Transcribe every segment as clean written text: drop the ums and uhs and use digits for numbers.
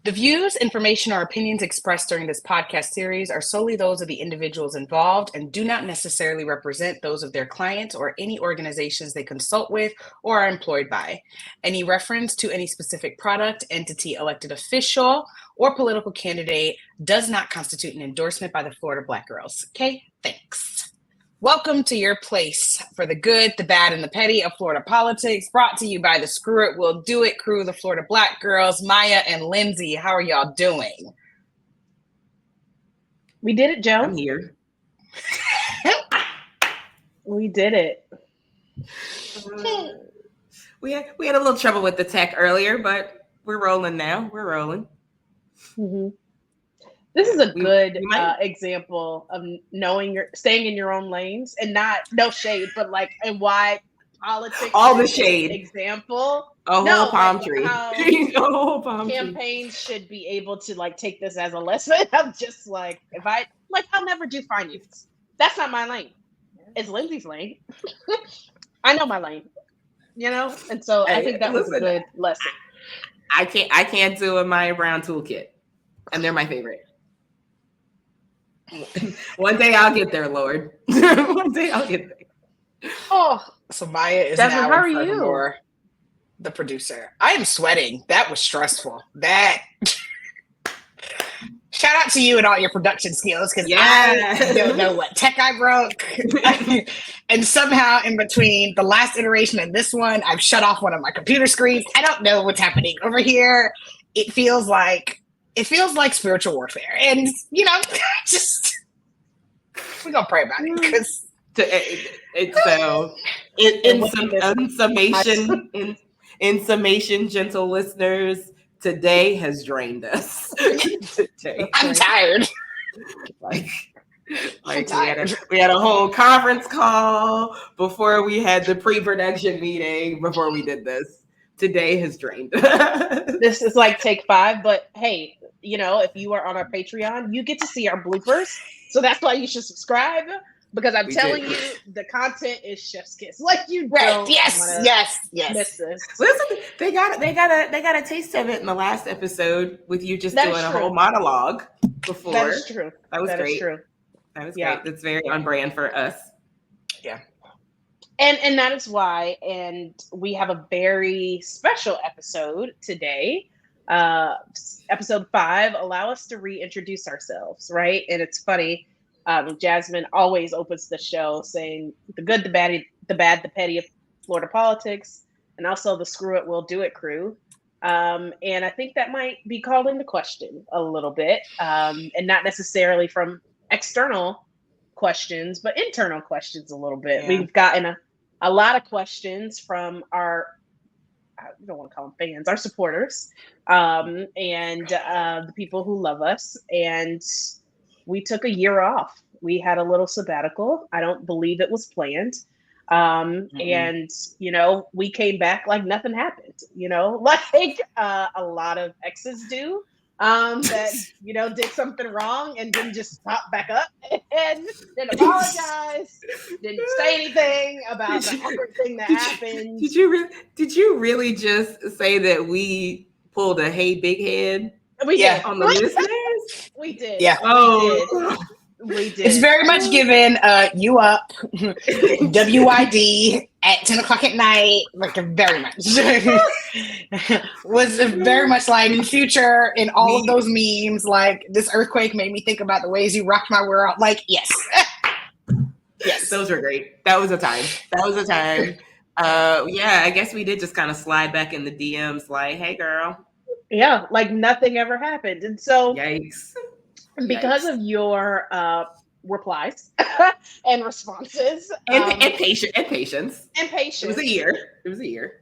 The views, information, or opinions expressed during this podcast series are solely those of the individuals involved and do not necessarily represent those of their clients or any organizations they consult with or are employed by. Any reference to any specific product, entity, elected official, or political candidate does not constitute an endorsement by the Florida Black Girls. Okay, thanks. Welcome to your place for the good, the bad, and the petty of Florida politics, brought to you by the Screw It, We'll Do It crew, the Florida Black Girls, Maya and Lindsay. How are y'all doing? We did it, Joe. I'm here. We did it. We had a little trouble with the tech earlier, but we're rolling now. We're rolling. Mm-hmm. This is a good example of staying in your own lanes and no shade, but like and why politics. All the shade. Example. A whole palm tree. A whole palm campaigns should be able to like take this as a lesson. I'm just like, I'll never do finance. That's not my lane. It's Lindsay's lane. I know my lane, and so I think that was a good lesson. I can't do a Maya Brown toolkit, and they're my favorite. One day I'll get there, Lord. One day I'll get there. Oh, so Maya is Devin, now how are you? The producer. I am sweating. That was stressful. Shout out to you and all your production skills, because I don't know what tech I broke. And somehow in between the last iteration and this one, I've shut off one of my computer screens. I don't know what's happening over here. It feels like spiritual warfare. And, just we're going to pray about it, because in summation, gentle listeners, today has drained us. I'm tired. We had a whole conference call before we had the pre-production meeting before we did this. Today has drained. This is like take 5, but hey, if you are on our Patreon, you get to see our bloopers. So that's why you should subscribe, because I'm telling you, the content is chef's kiss. Like you don't yes. miss this. Listen, they got a taste of it in the last episode with you just doing a whole monologue before. That is true. That was great. True. That was great. That's very on brand for us. Yeah. And that is why, and we have a very special episode today. Episode 5, allow us to reintroduce ourselves, right? And it's funny, Jasmine always opens the show saying the good, the bad, the petty of Florida politics, and also the Screw It, We'll Do It crew. And I think that might be called into question a little bit, and not necessarily from external questions, but internal questions a little bit. Yeah. We've gotten a lot of questions from our, I don't want to call them fans, our supporters, and the people who love us. And we took a year off. We had a little sabbatical. I don't believe it was planned. And, we came back like nothing happened, like a lot of exes do. That did something wrong and didn't just pop back up and didn't apologize, didn't say anything about the awkward thing that happened. Did you really just say that we pulled a hey big head? We did on the listeners. We did. Yeah. We did. It's very much given you up, WID at 10 o'clock at night, like very much. Was very much like future in all of those memes, like this earthquake made me think about the ways you rocked my world. Like, yes. Yes. Those were great. That was a time. I guess we did just kind of slide back in the DMs like, hey girl. Yeah, like nothing ever happened. And so yikes. Because of your replies and responses and patience. It was a year.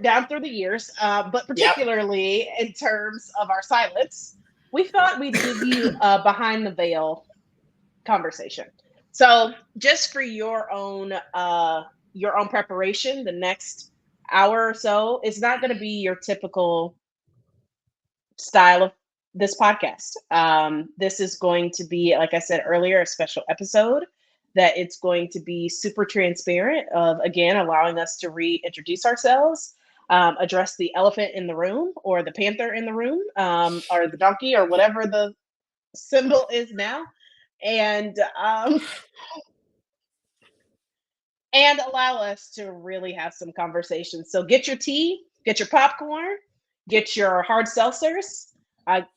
Down through the years, but particularly in terms of our silence, we thought we'd give you a behind the veil conversation. So just for your own preparation, the next hour or so is not going to be your typical style of this podcast. This is going to be, like I said earlier, a special episode. that it's going to be super transparent of, again, allowing us to reintroduce ourselves, address the elephant in the room or the panther in the room, or the donkey or whatever the symbol is now. And allow us to really have some conversations. So get your tea, get your popcorn, get your hard seltzers.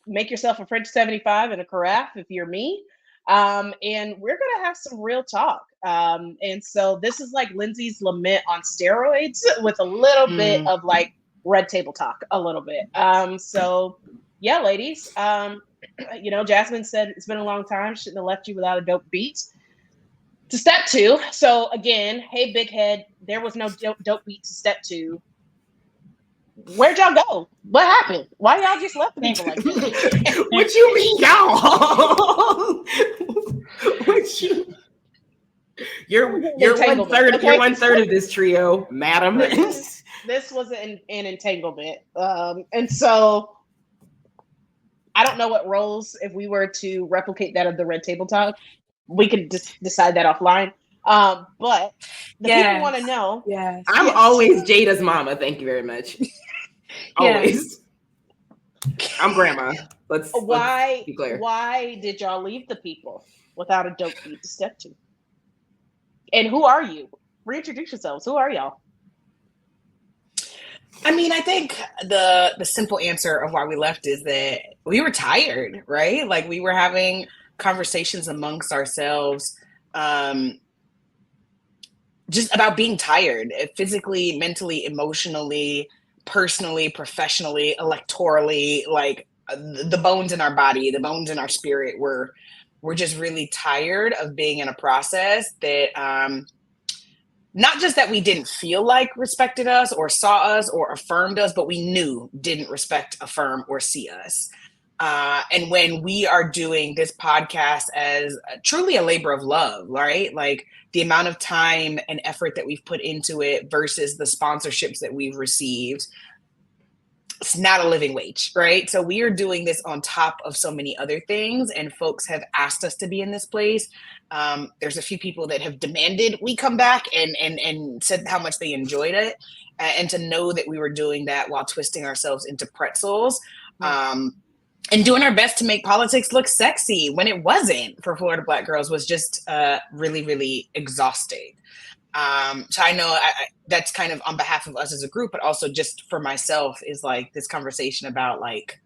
Make yourself a French 75 and a carafe if you're me. And we're going to have some real talk. And so this is like Lindsay's lament on steroids with a little bit of like red table talk, a little bit. So yeah, ladies, Jasmine said it's been a long time. Shouldn't have left you without a dope beat. To step 2. So again, hey, big head, there was no dope beat to step 2. Where'd y'all go? What happened? Why y'all just left people like that? What you mean, y'all? What you? You're 1/3. Okay. You're 1/3 of this trio, madam. This was an entanglement, and so I don't know what roles, if we were to replicate that of the red table talk. We could just decide that offline. But the people want to know. Yes. I'm always Jada's mama. Thank you very much. Always. I'm grandma. Let's be clear. Why did y'all leave the people without a dope beat to step 2? And who are you? Reintroduce yourselves. Who are y'all? I mean, I think the simple answer of why we left is that we were tired, right? Like we were having conversations amongst ourselves, just about being tired, physically, mentally, emotionally, personally, professionally, electorally, like the bones in our body, the bones in our spirit we're just really tired of being in a process that not just that we didn't feel like respected us or saw us or affirmed us, but we knew didn't respect, affirm, or see us. And when we are doing this podcast as truly a labor of love, right? Like the amount of time and effort that we've put into it versus the sponsorships that we've received, it's not a living wage, right? So we are doing this on top of so many other things, and folks have asked us to be in this place. There's a few people that have demanded we come back and said how much they enjoyed it, and to know that we were doing that while twisting ourselves into pretzels. And doing our best to make politics look sexy when it wasn't for Florida Black girls was just really, really exhausting. So I know that's kind of on behalf of us as a group, but also just for myself is like this conversation about like,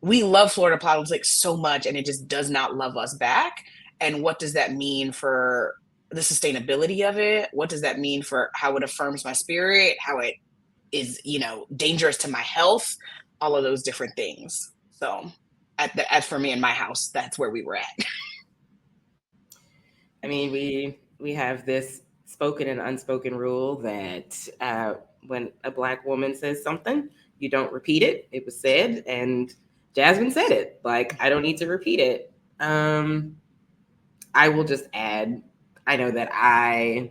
we love Florida politics so much and it just does not love us back. And what does that mean for the sustainability of it? What does that mean for how it affirms my spirit, how it is, dangerous to my health, all of those different things. So as for me in my house, that's where we were at. I mean, we have this spoken and unspoken rule that when a Black woman says something, you don't repeat it. It was said, and Jasmine said it. Like, I don't need to repeat it. I will just add, I know that I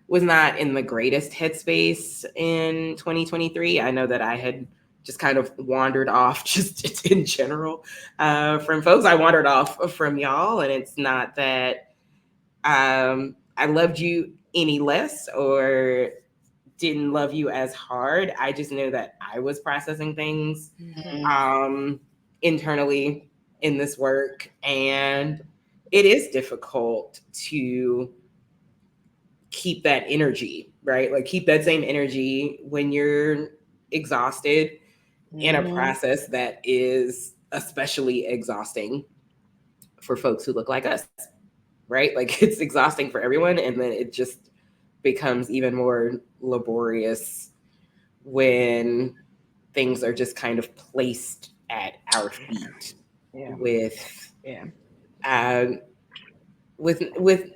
was not in the greatest headspace in 2023. I know that I had just kind of wandered off just in general from folks. I wandered off from y'all, and it's not that I loved you any less or didn't love you as hard. I just know that I was processing things internally in this work, and it is difficult to keep that energy, right? Like keep that same energy when you're exhausted in a process that is especially exhausting for folks who look like us, right? Like it's exhausting for everyone. And then it just becomes even more laborious when things are just kind of placed at our feet with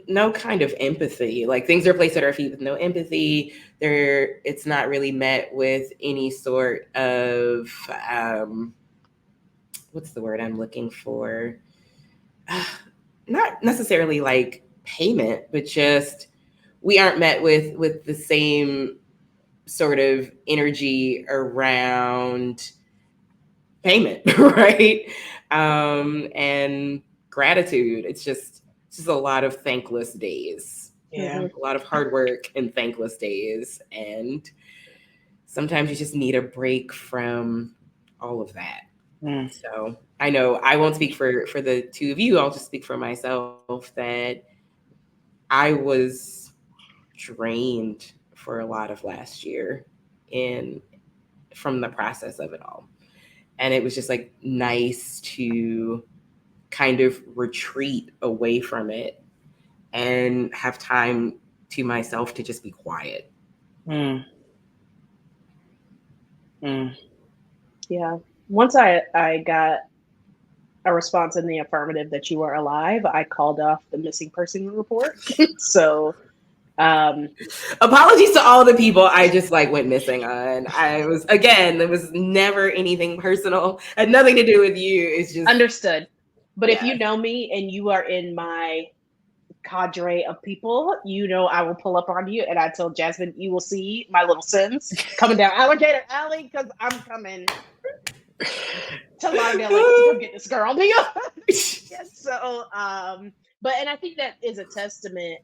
no kind of empathy. Like things are placed at our feet with no empathy. It's not really met with any sort of what's the word I'm looking for? Not necessarily like payment, but just we aren't met with the same sort of energy around payment, right? And gratitude. It's just just a lot of thankless days. Yeah. A lot of hard work and thankless days. And sometimes you just need a break from all of that. So I know I won't speak for the two of you. I'll just speak for myself that I was drained for a lot of last year in from the process of it all. And it was just like nice to kind of retreat away from it and have time to myself to just be quiet. Yeah. Once I got a response in the affirmative that you were alive, I called off the missing person report. So apologies to all the people I just like went missing on. There was never anything personal, had nothing to do with you. It's just understood. But if yeah. you know me and you are in my cadre of people, you know I will pull up on you. And I told Jasmine, you will see my little sins coming down Alligator Alley because I'm coming to Lauderdale Lakes to come get this girl. So, but and I think that is a testament.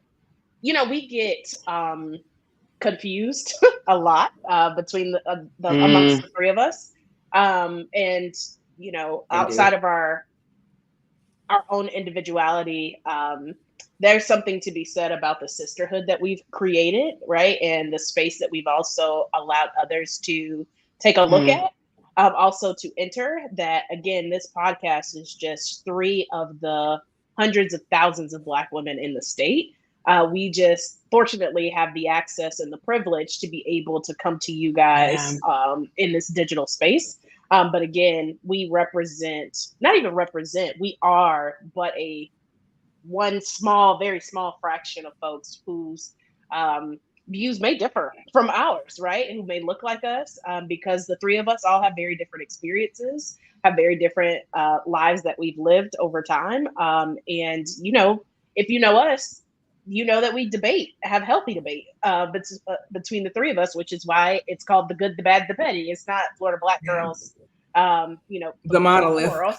You know, we get confused a lot between the amongst the three of us, and you know, outside of our own individuality, there's something to be said about the sisterhood that we've created, right? And the space that we've also allowed others to take a look at, also to enter. That, again, this podcast is just 3 of the hundreds of thousands of Black women in the state. We just fortunately have the access and the privilege to be able to come to you guys in this digital space. But again, we not even represent, we are but one small, very small fraction of folks whose views may differ from ours, right? Who may look like us, because the 3 of us all have very different experiences, have very different lives that we've lived over time. And, you know, if you know us, you know that we have healthy debate between the 3 of us, which is why it's called The Good, the Bad, the Petty. It's not Florida Black girls, you know, the monolith, right?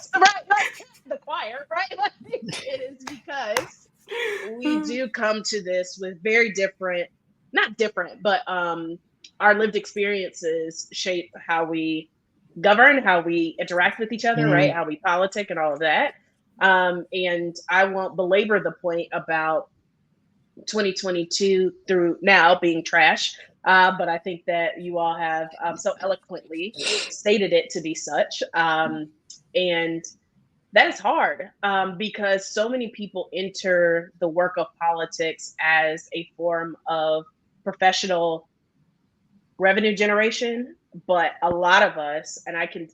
The choir, right? Like, it is because we do come to this with very different, not different, but our lived experiences shape how we govern, how we interact with each other, right? How we politic and all of that. And I won't belabor the point about 2022 through now being trash. But I think that you all have so eloquently stated it to be such. And that is hard because so many people enter the work of politics as a form of professional revenue generation. But a lot of us, and I can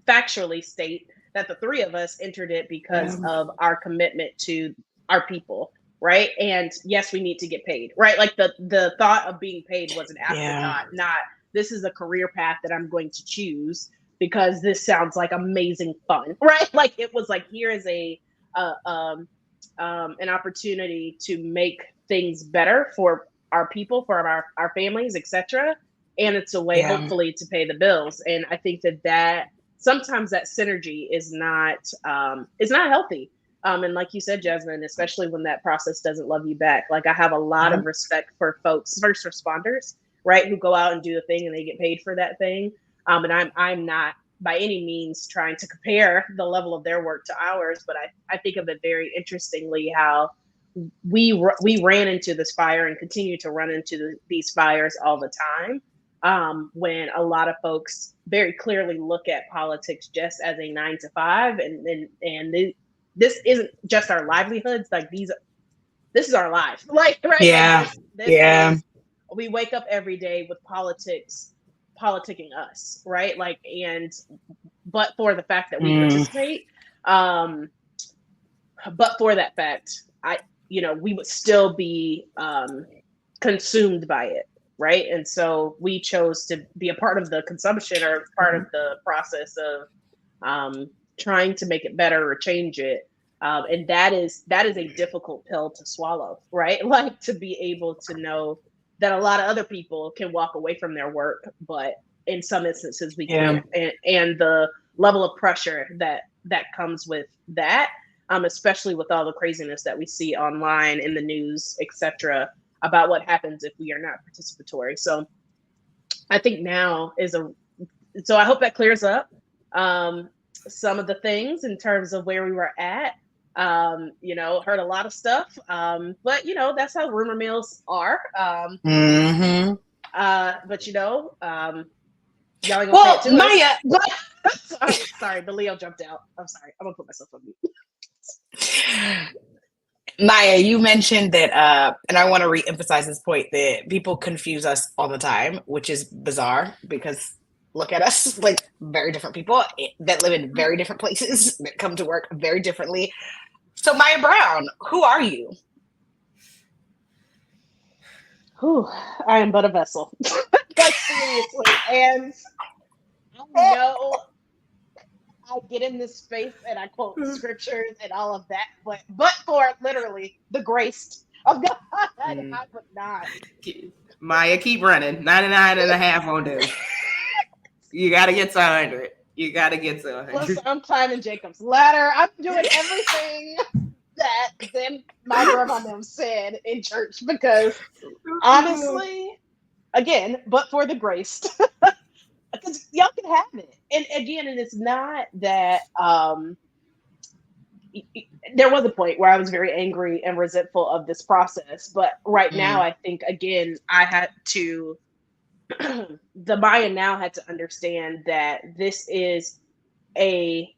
factually state that the 3 of us entered it because of our commitment to our people, right? And yes, we need to get paid, right? Like the thought of being paid was an afterthought, not this is a career path that I'm going to choose because this sounds like amazing fun, right? Like it was like, here is an opportunity to make things better for our people, for our families, etc. And it's a way, hopefully, to pay the bills. And I think that sometimes that synergy is not healthy. And like you said, Jasmine, especially when that process doesn't love you back. Like I have a lot of respect for folks, first responders, right, who go out and do the thing and they get paid for that thing. And I'm not by any means trying to compare the level of their work to ours, but I think of it very interestingly how we ran into this fire and continue to run into these fires all the time. When a lot of folks very clearly look at politics just as a 9 to 5, this isn't just our livelihoods. Like this is our life. Like right. Yeah. This we wake up every day with politics politicking us, right? Like, but for the fact that we participate, but for that fact, we would still be consumed by it. Right. And so we chose to be a part of the consumption or part of the process of trying to make it better or change it. And that is a difficult pill to swallow. Right. Like to be able to know that a lot of other people can walk away from their work, but in some instances we can't. And the level of pressure that comes with that. especially with all the craziness that we see online in the news, etc., about what happens if we are not participatory. So I think now so I hope that clears up some of the things in terms of where we were at. Heard a lot of stuff, but that's how rumor mills are. But y'all ain't gonna say it to Maya. But, sorry, the Leo jumped out. I'm sorry. I'm gonna put myself on mute. Maya, you mentioned that, and I want to re-emphasize this point, that people confuse us all the time, which is bizarre because look at us, like very different people that live in very different places that come to work very differently. So Maya Brown, who are you? I am but a vessel. Like, seriously. And I know I get in this space and I quote scriptures and all of that, but for literally the grace of God, I would not. Maya, keep running. 99 and a half on this. You got to get to 100. You got to get to 100. Plus, I'm climbing Jacob's ladder. I'm doing everything that then my grandma them said in church because honestly, again, but for the grace, because y'all can have it. And again, and it's not that there was a point where I was very angry and resentful of this process, but right now I think again I had to the Maya now had to understand that this is a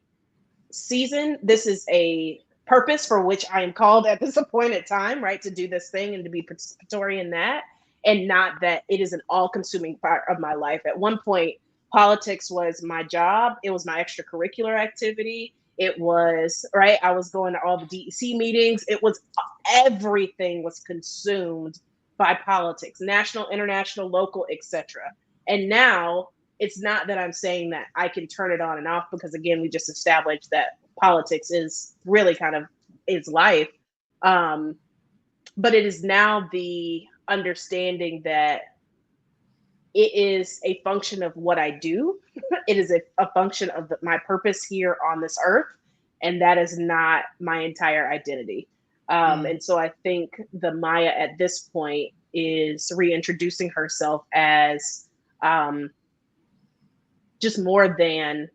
season, this is a purpose for which I am called at this appointed time, right, to do this thing and to be participatory in that, and not that it is an all-consuming part of my life. At one point, politics was my job, it was my extracurricular activity, it was, right, I was going to all the DEC meetings, it was everything was consumed by politics, national, international, local, etc. And now it's not that I'm saying that I can turn it on and off, because again, we just established that politics is really kind of is life. But it is now the understanding that it is a function of what I do. It is a function of my purpose here on this earth. And that is not my entire identity. And so I think the Maya at this point is reintroducing herself as just more than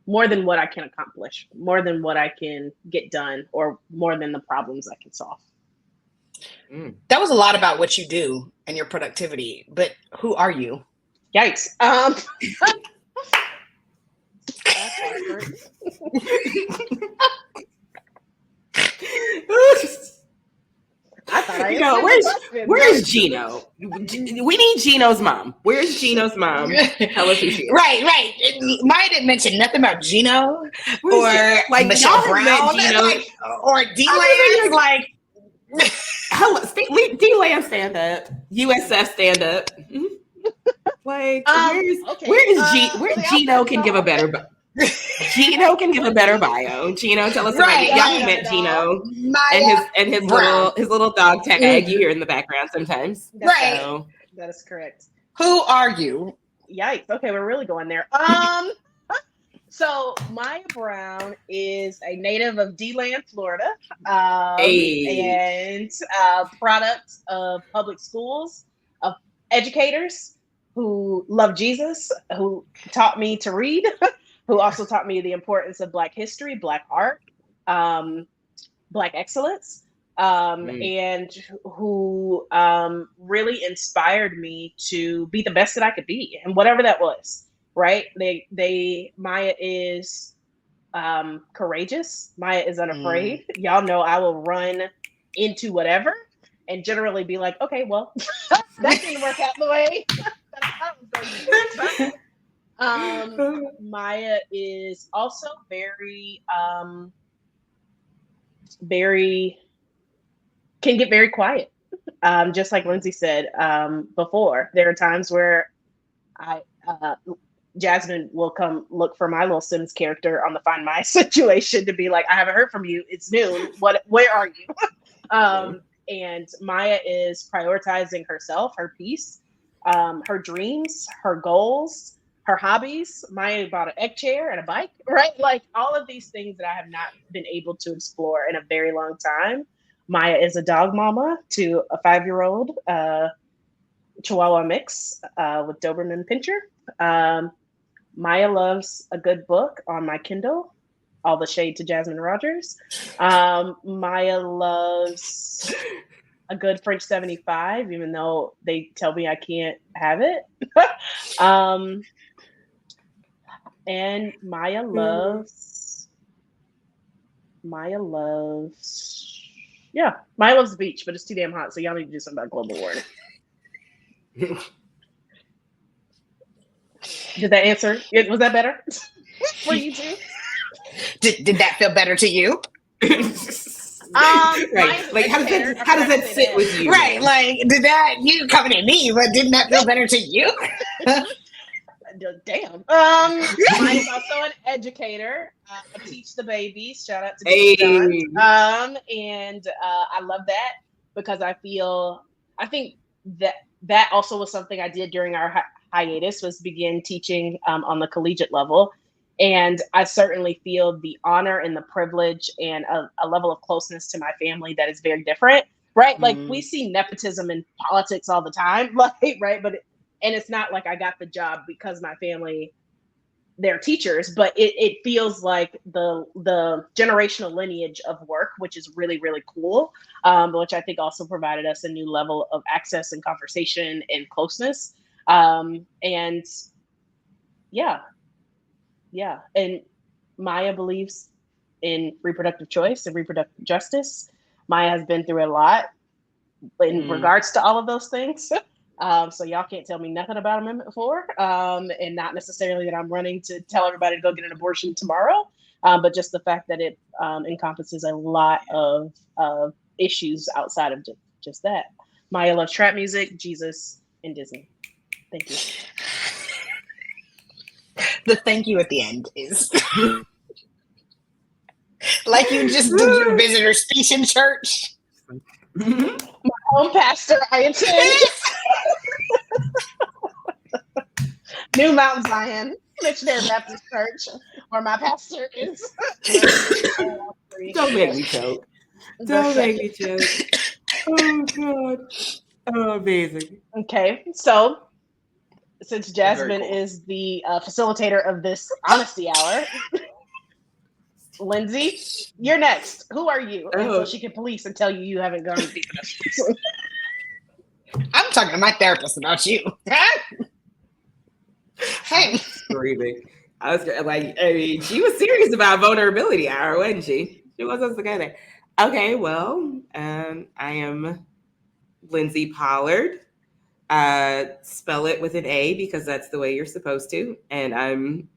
what I can accomplish, more than what I can get done, or more than the problems I can solve. That was a lot about what you do and your productivity, but who are you? Yikes. I thought where's Gino? We need Gino's mom. Where's Gino's mom? Tell us who she is. Right. Maya didn't mention nothing about Gino or like Michelle Brown, Gino, like, or D-Land. Like, hello, D-Land stand up, USF stand up. Like, where Gino can give a better. Gino can give a better bio. Gino, tell us about it. Y'all met Gino and his little dog tag you hear in the background sometimes. Right. So. That is correct. Who are you? Yikes. Okay, we're really going there. So Maya Brown is a native of D-Land, Florida, and product of public schools, of educators who love Jesus, who taught me to read, who also taught me the importance of Black history, Black art, Black excellence, and who really inspired me to be the best that I could be, and whatever that was. Right? Maya is courageous. Maya is unafraid. Y'all know I will run into whatever and generally be like, okay, well, that didn't work out the way that I was going to do. Maya is also very can get very quiet. Just like Lindsay said before, there are times where Jasmine will come look for my little Sims character on the Find My situation to be like, I haven't heard from you. It's noon. Where are you? And Maya is prioritizing herself, her peace, her dreams, her goals, her hobbies. Maya bought an egg chair and a bike, right? Like all of these things that I have not been able to explore in a very long time. Maya is a dog mama to a 5-year-old Chihuahua mix with Doberman Pinscher. Maya loves a good book on my Kindle, All the Shade to Jasmine Rogers. Maya loves a good French 75, even though they tell me I can't have it. And Maya loves Maya loves the beach, but it's too damn hot, so y'all need to do something about global warming. Did that answer? Was that better for you too? Did that feel better to you? Right. Like how does that sit with you? Right. Like you coming at me, but didn't that feel better to you? Damn. Mine's also an educator. I teach the babies. Shout out to John. And I love that because I think that also was something I did during our hiatus, was begin teaching on the collegiate level. And I certainly feel the honor and the privilege and a level of closeness to my family that is very different, right? Like we see nepotism in politics all the time, like, right? And it's not like I got the job because my family, they're teachers, but it feels like the generational lineage of work, which is really, really cool, which I think also provided us a new level of access and conversation and closeness. And and Maya believes in reproductive choice and reproductive justice. Maya has been through a lot in regards to all of those things. So y'all can't tell me nothing about Amendment 4, and not necessarily that I'm running to tell everybody to go get an abortion tomorrow, but just the fact that it encompasses a lot of issues outside of just that. Maya loves trap music, Jesus, and Disney. Thank you. The thank you at the end is like you just did your visitor speech in church. My own pastor, I attend. New Mount Zion Missionary Baptist Church, where my pastor is. Don't make me choke. Don't make me choke. Oh God. Oh, amazing. Okay, so since Jasmine is the facilitator of this honesty hour, Lindsay, you're next. Who are you? And so she can police and tell you haven't gone deep enough. I'm talking to my therapist about you. Hey, screaming. I was like, I mean, she was serious about vulnerability hour, wasn't she? She wants us to go there. Okay, well, I am Lindsay Pollard. Spell it with an A because that's the way you're supposed to, and I'm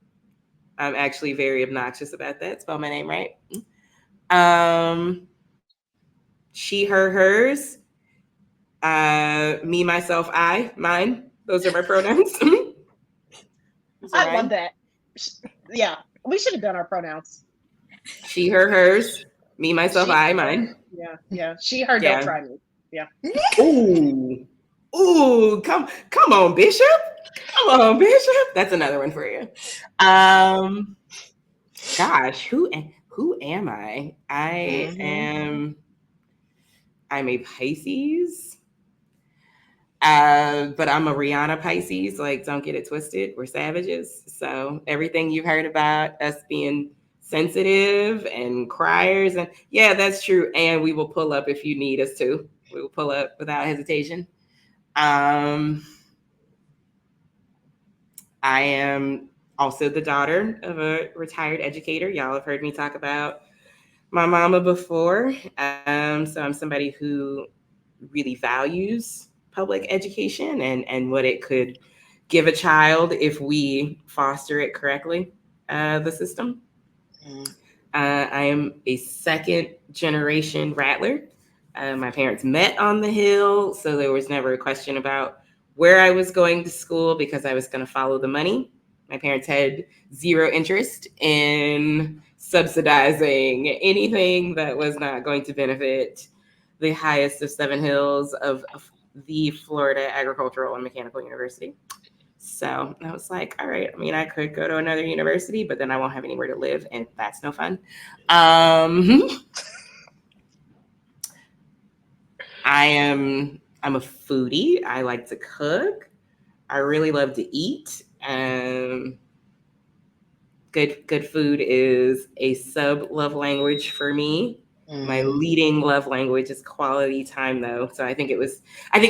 actually very obnoxious about that. Spell my name right. She, her, hers. Me, myself, I, mine. Those are my pronouns. I love that. Yeah, we should have done our pronouns. She, her, hers. Me, myself, I, mine. Yeah. She, her, don't try me. Yeah. Ooh, come on, Bishop. Come on, Bishop. That's another one for you. Gosh, who am I? I'm a Pisces. But I'm a Rihanna Pisces. Like, don't get it twisted. We're savages. So everything you've heard about us being sensitive and criers, and yeah, that's true. And we will pull up if you need us to. We will pull up without hesitation. I am also the daughter of a retired educator. Y'all have heard me talk about my mama before. So I'm somebody who really values public education and what it could give a child if we foster it correctly, the system. I am a second generation Rattler. My parents met on the Hill, so there was never a question about where I was going to school because I was going to follow the money. My parents had zero interest in subsidizing anything that was not going to benefit the highest of 7 hills of the Florida Agricultural and Mechanical University. So I was like, all right, I mean, I could go to another university, but then I won't have anywhere to live, and that's no fun. I'm a foodie. I like to cook. I really love to eat. Good food is a sub love language for me. My leading love language is quality time, though. So I think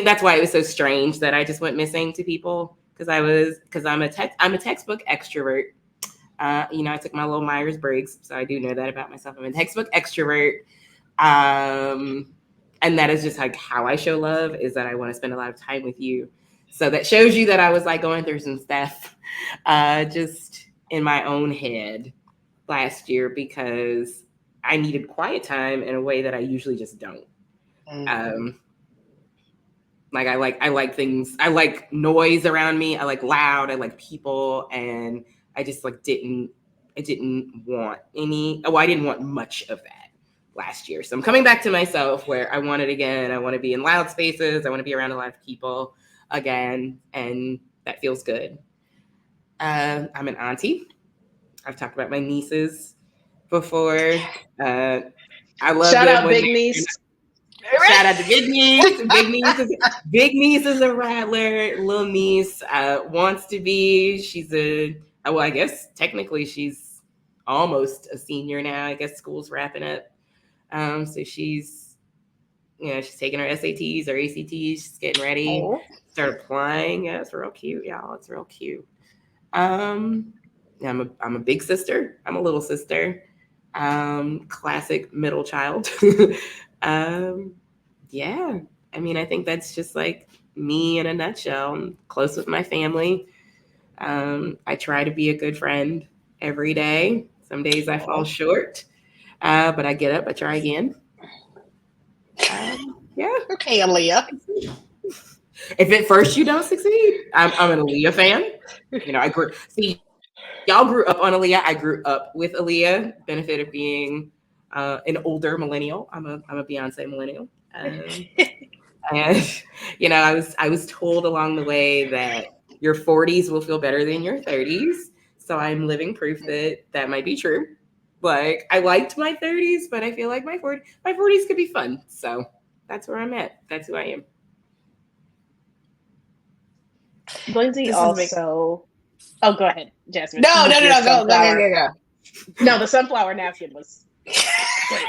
that's why it was so strange that I just went missing to people, because I'm a textbook extrovert. I took my little Myers-Briggs, so I do know that about myself. I'm a textbook extrovert. And that is just like how I show love, is that I want to spend a lot of time with you. So that shows you that I was like going through some stuff just in my own head last year, because I needed quiet time in a way that I usually just don't. Like I like things, I like noise around me. I like loud, I like people, and I just like I didn't want much of that last year. So I'm coming back to myself where I want it again. I want to be in loud spaces. I want to be around a lot of people again. And that feels good. I'm an auntie. I've talked about my nieces before. I love Shout them out Big Niece. Shout out to Big Niece. Big Niece is a rattler. Little niece wants to be. I guess technically she's almost a senior now. I guess school's wrapping up. So she's taking her SATs or ACTs. She's getting ready. Start applying. Yeah, it's real cute, y'all. It's real cute. I'm a big sister. I'm a little sister. Classic middle child. Yeah. I mean, I think that's just like me in a nutshell. I'm close with my family. I try to be a good friend every day. Some days I fall short, but I get up, I try again. Yeah. Okay, Aaliyah. If at first you don't succeed, I'm an Aaliyah fan. Y'all grew up on Aaliyah. I grew up with Aaliyah. Benefit of being an older millennial. I'm a Beyonce millennial. And I was told along the way that your 40s will feel better than your 30s. So I'm living proof that might be true. Like, I liked my 30s, but I feel like my 40s could be fun. So that's where I'm at. That's who I am. Lindsay also. Oh, go ahead, Jasmine. No. Go. No, the sunflower napkin was great.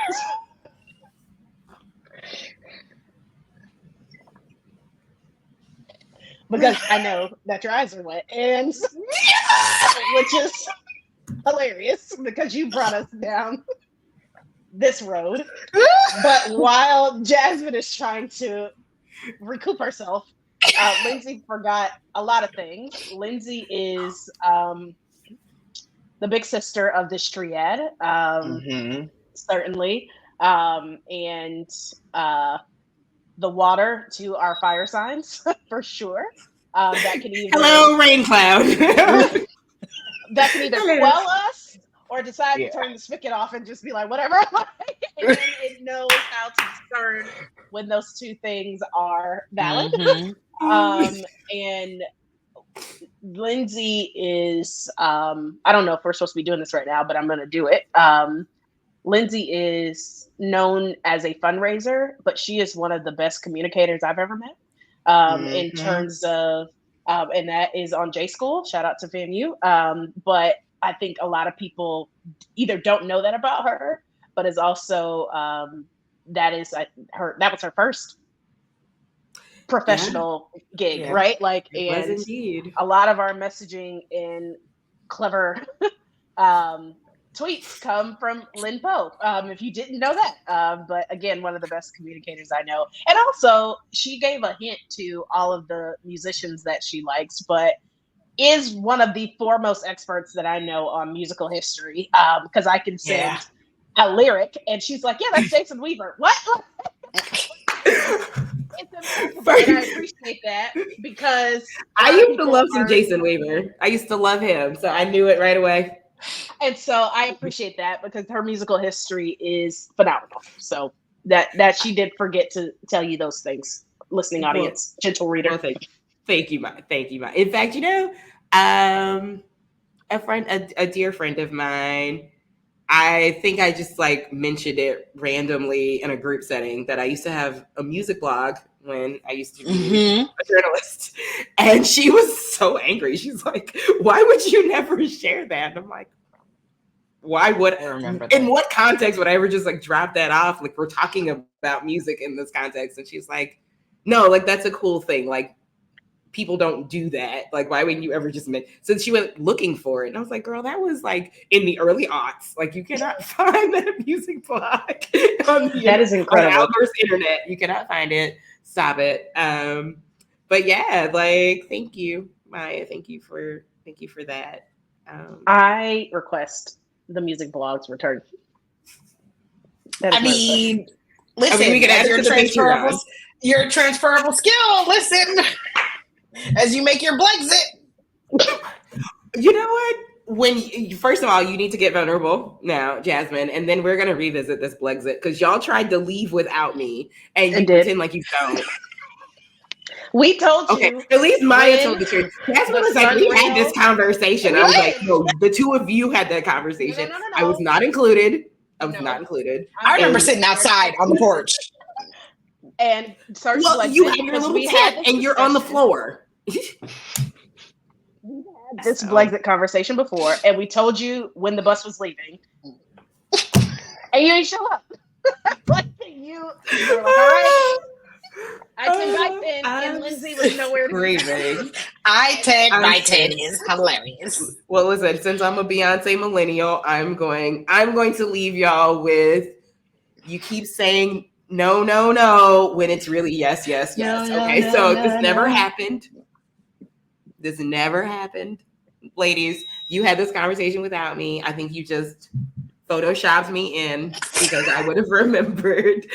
Because I know that your eyes are wet, and which is hilarious because you brought us down this road. But while Jasmine is trying to recoup herself, Lindsay forgot a lot of things. Lindsay is the big sister of this triad, certainly, and the water to our fire signs for sure. That can either hello rain cloud. that can either quell us or decide to turn the spigot off and just be like, whatever. And it knows how to discern when those two things are valid. And Lindsay is, I don't know if we're supposed to be doing this right now, but I'm going to do it. Lindsay is known as a fundraiser, but she is one of the best communicators I've ever met in terms of, and that is on J School. Shout out to FAMU. But I think a lot of people either don't know that about her, but is also that was her first professional gig, right? Like, it was indeed. A lot of our messaging and clever tweets come from Lynn Poe. If you didn't know that, but again, one of the best communicators I know. And also, she gave a hint to all of the musicians that she likes, but is one of the foremost experts that I know on musical history, because I can send a lyric, and she's like, "Yeah, that's Jason Weaver." What? It's impossible, and I appreciate that because I used to love some Jason Weaver. I used to love him, so I knew it right away. And so I appreciate that because her musical history is phenomenal. So that she did forget to tell you those things, listening audience, gentle reader. Well, thank you. Thank you, Ma. Thank you, Ma. In fact, a dear friend of mine, I think I just like mentioned it randomly in a group setting that I used to have a music blog when I used to be a journalist. And she was so angry. She's like, why would you never share that? And I'm like, why would I remember in that. what context would I ever just like drop that off? Like, we're talking about music in this context. And she's like, no, like that's a cool thing. Like, people don't do that. Like, why wouldn't you ever just so she went looking for it. And I was like, girl, that was like in the early aughts. Like, you cannot find that music blog That is incredible. on Albert's internet. You cannot find it. Stop it. But yeah, like, thank you, Maya. Thank you for that. I request the music blogs return. I mean, listen, we can add your transferable skill. Listen, as you make your Brexit. You know what? First of all, you need to get vulnerable now, Jasmine, and then we're gonna revisit this Brexit because y'all tried to leave without me, and you pretend like you don't. We told you. Okay, at least Maya told the truth. Jasmine was like, we had this conversation. I was like, no, the two of you had that conversation. No. I was not included. I remember sitting outside on the porch. And you had your little tent and you're on the floor. This Brexit conversation before, and we told you when the bus was leaving, and you ain't show up. Like, you were like, all right. I 10 by 10, and Lindsay was nowhere to be found. I 10 by 10 is hilarious. Well, listen, since I'm a Beyonce millennial, I'm going to leave y'all with, you keep saying no when it's really yes. Okay, this never happened. This never happened. Ladies, you had this conversation without me. I think you just photoshopped me in because I would have remembered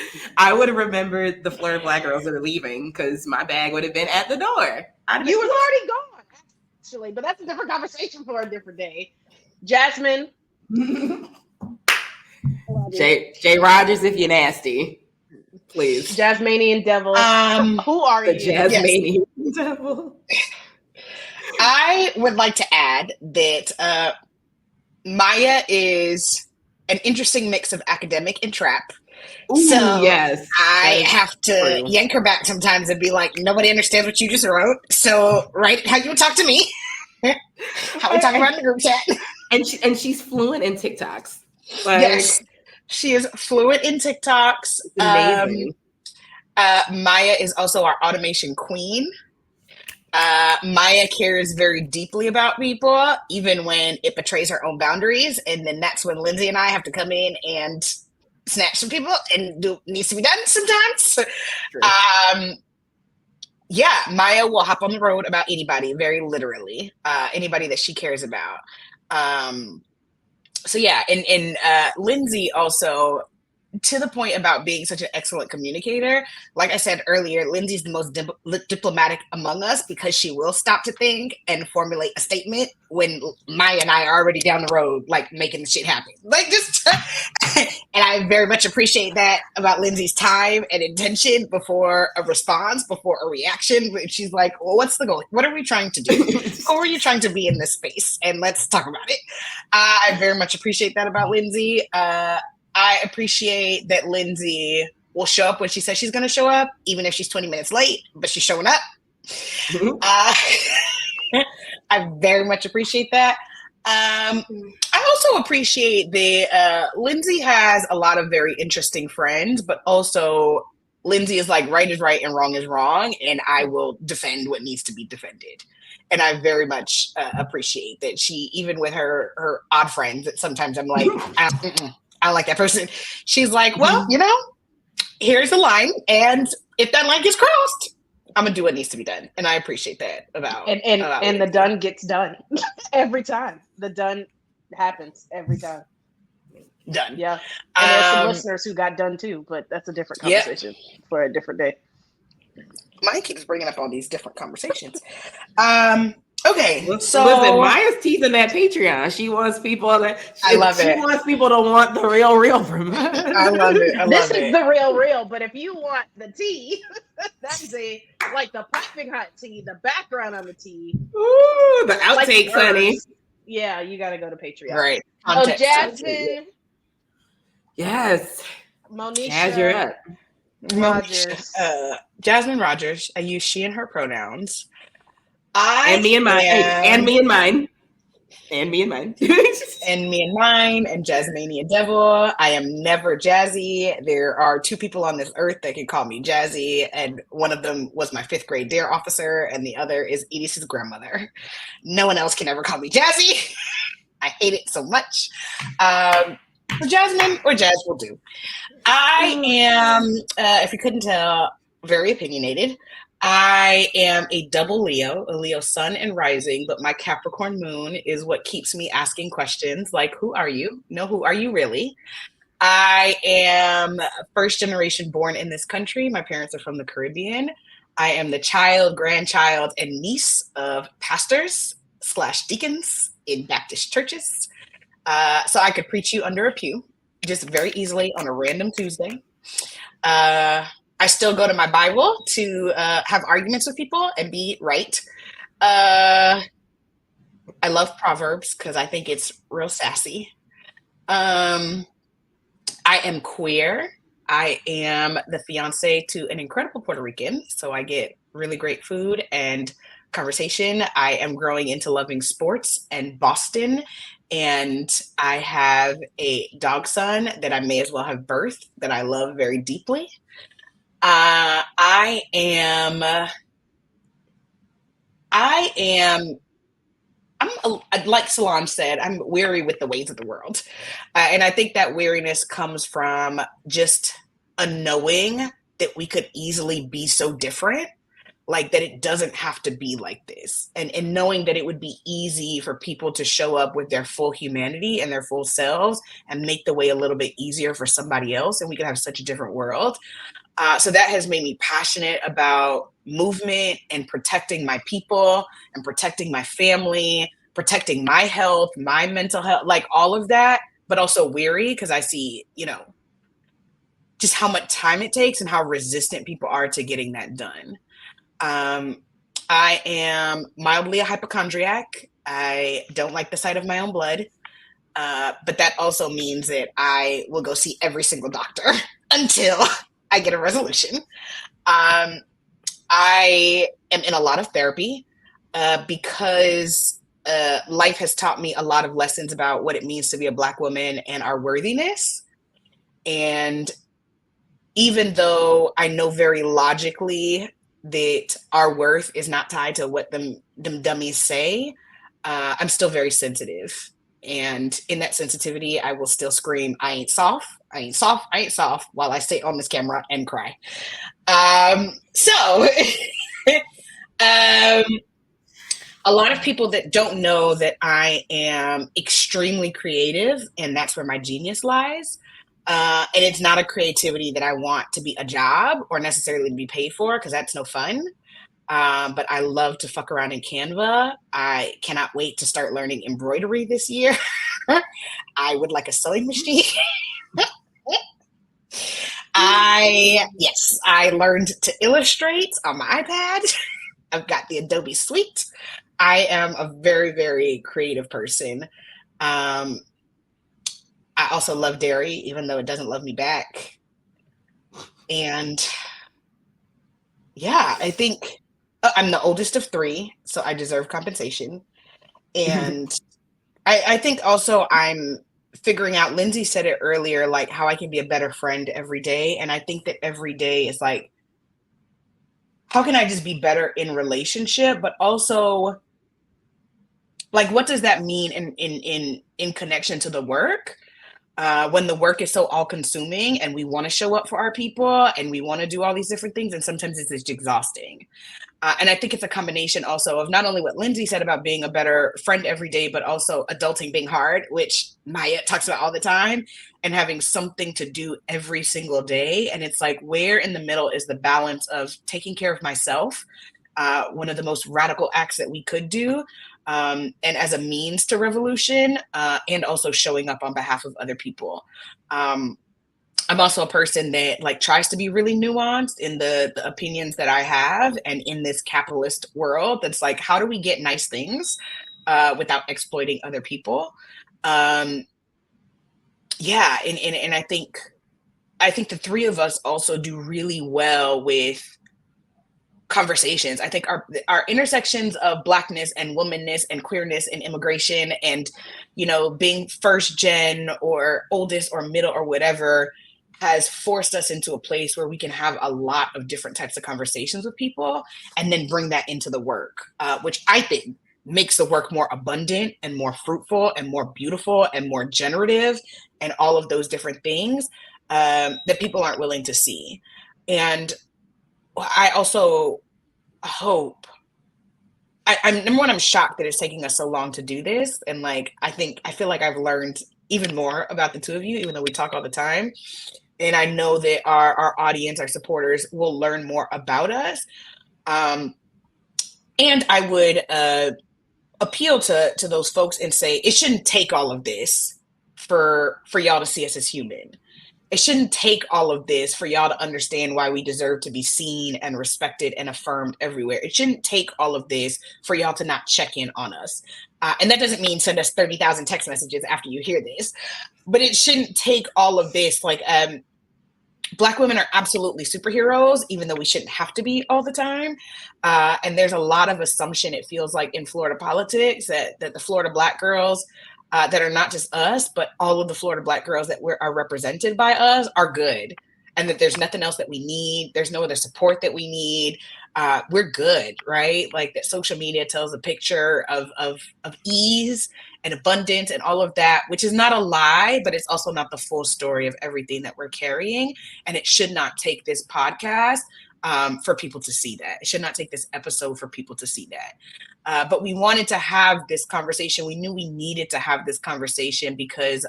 the Fleur Black girls that are leaving because my bag would have been at the door. You was already gone, actually, but that's a different conversation for a different day. Jasmine. Jay Rogers, if you're nasty, please. Jasmanian devil. Who are you? The Jasmanian devil. I would like to add that Maya is an interesting mix of academic and trap. Ooh, so yes, I have to yank her back sometimes and be like, nobody understands what you just wrote. So write how you would talk to me. How we talk about in the group chat. And she's fluent in TikToks. Like, yes, she is fluent in TikToks. Amazing. Maya is also our automation queen. Maya cares very deeply about people, even when it betrays her own boundaries. And then that's when Lindsay and I have to come in and snatch some people and needs to be done sometimes. Yeah, Maya will hop on the road about anybody, very literally, anybody that she cares about. So yeah, and Lindsay also, to the point about being such an excellent communicator, like I said earlier, Lindsay's the most diplomatic among us because she will stop to think and formulate a statement when Maya and I are already down the road, like making the shit happen. Like just, and I very much appreciate that about Lindsay's time and intention before a response, before a reaction. She's like, well, what's the goal? What are we trying to do? Who are you trying to be in this space? And let's talk about it. I very much appreciate that about Lindsay. I appreciate that Lindsay will show up when she says she's going to show up, even if she's 20 minutes late, but she's showing up. Mm-hmm. I very much appreciate that. I also appreciate that Lindsay has a lot of very interesting friends, but also Lindsay is like, right is right and wrong is wrong, and I will defend what needs to be defended. And I very much appreciate that she, even with her odd friends, that sometimes I'm like, I don't like that person. She's like, well, here's the line. And if that line gets crossed, I'm going to do what needs to be done. And I appreciate that about And the done gets done every time. The done happens every time. Done. Yeah. And there's some listeners who got done too, but that's a different conversation for a different day. Mike keeps bringing up all these different conversations. Okay, Listen, so Maya's teasing that Patreon. She wants people that I love she it. wants people to want the real from us. I love it. I This love is it. the real, but if you want the tea, that is like the piping hot tea, the background on the tea, Ooh, the like the outtakes, honey. herbs. Yeah, you got to go to Patreon. Right. Oh, Context. Jasmine Yes. Jazz, you're Monisha up. Rogers. Jasmine Rogers. I use she and her pronouns. And me and mine. Hey, and me and mine. And me and mine. And me and mine, and Jasmania Devil. I am never Jazzy. There are 2 people on this earth that can call me Jazzy, and one of them was my 5th grade DARE officer, and the other is Edith's grandmother. No one else can ever call me Jazzy. I hate it so much. So Jasmine or Jazz will do. I am, if you couldn't tell, very opinionated. I am a double Leo, a Leo sun and rising, but my Capricorn moon is what keeps me asking questions like, who are you? No, who are you really? I am first generation born in this country. My parents are from the Caribbean. I am the child, grandchild, and niece of pastors / deacons in Baptist churches. So I could preach you under a pew just very easily on a random Tuesday. I still go to my Bible to have arguments with people and be right. I love Proverbs because I think it's real sassy. I am queer. I am the fiance to an incredible Puerto Rican, so I get really great food and conversation. I am growing into loving sports and Boston, and I have a dog son that I may as well have birthed that I love very deeply. I am, like Solange said, I'm weary with the ways of the world. And I think that weariness comes from just a knowing that we could easily be so different, like that it doesn't have to be like this. And knowing that it would be easy for people to show up with their full humanity and their full selves and make the way a little bit easier for somebody else. And we could have such a different world. So that has made me passionate about movement and protecting my people and protecting my family, protecting my health, my mental health, like all of that, but also weary because I see, just how much time it takes and how resistant people are to getting that done. I am mildly a hypochondriac. I don't like the sight of my own blood. But that also means that I will go see every single doctor until I get a resolution. I am in a lot of therapy because life has taught me a lot of lessons about what it means to be a Black woman and our worthiness. And even though I know very logically that our worth is not tied to what them dummies say, I'm still very sensitive. And in that sensitivity, I will still scream, I ain't soft, I ain't soft, I ain't soft, while I stay on this camera and cry. So a lot of people that don't know that I am extremely creative, and that's where my genius lies. And it's not a creativity that I want to be a job or necessarily to be paid for, because that's no fun. But I love to fuck around in Canva. I cannot wait to start learning embroidery this year. I would like a sewing machine. I learned to illustrate on my iPad. I've got the Adobe Suite. I am a very, very creative person. I also love dairy, even though it doesn't love me back. And yeah, I think I'm the oldest of 3, so I deserve compensation. And I think also I'm figuring out, Lindsay said it earlier, like how I can be a better friend every day. And I think that every day is like, how can I just be better in relationship, but also like, what does that mean in connection to the work? When the work is so all consuming and we want to show up for our people and we want to do all these different things. And sometimes it's just exhausting. And I think it's a combination also of not only what Lindsay said about being a better friend every day, but also adulting being hard, which Maya talks about all the time, and having something to do every single day. And it's like, where in the middle is the balance of taking care of myself one of the most radical acts that we could do, and as a means to revolution, and also showing up on behalf of other people. I'm also a person that like tries to be really nuanced in the opinions that I have, and in this capitalist world, that's like, how do we get nice things without exploiting other people? Yeah, and I think the three of us also do really well with conversations. I think our intersections of Blackness and womanness and queerness and immigration and, you know, being first gen or oldest or middle or whatever has forced us into a place where we can have a lot of different types of conversations with people and then bring that into the work, which I think makes the work more abundant and more fruitful and more beautiful and more generative and all of those different things that people aren't willing to see. And I also hope I'm number one, I'm shocked that it's taking us so long to do this. And like I feel like I've learned even more about the two of you, even though we talk all the time. And I know that our audience, our supporters will learn more about us. And I would appeal to those folks and say it shouldn't take all of this for y'all to see us as human. It shouldn't take all of this for y'all to understand why we deserve to be seen and respected and affirmed everywhere. It shouldn't take all of this for y'all to not check in on us. And that doesn't mean send us 30,000 text messages after you hear this, but it shouldn't take all of this. Like, Black women are absolutely superheroes, even though we shouldn't have to be all the time. And there's a lot of assumption, it feels like, in Florida politics that the Florida Black girls that are not just us, but all of the Florida Black girls that are represented by us are good. And that there's nothing else that we need. There's no other support that we need. We're good, right? Like that social media tells a picture of ease and abundance and all of that, which is not a lie, but it's also not the full story of everything that we're carrying. And it should not take this podcast for people to see that. It should not take this episode for people to see that. But we wanted to have this conversation. We knew we needed to have this conversation because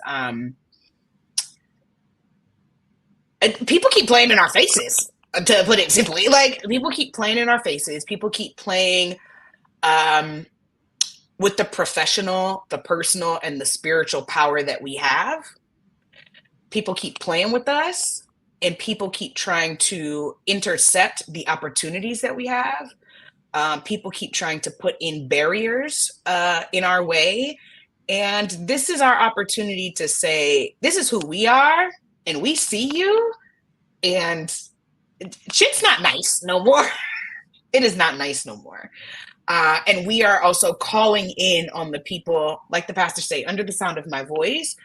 people keep playing in our faces, to put it simply. Like, people keep playing in our faces. People keep playing with the professional, the personal, and the spiritual power that we have. People keep playing with us, and people keep trying to intercept the opportunities that we have. People keep trying to put in barriers in our way. And this is our opportunity to say, this is who we are, and we see you, and shit's not nice no more. It is not nice no more. And we are also calling in on the people, like the pastor say, under the sound of my voice,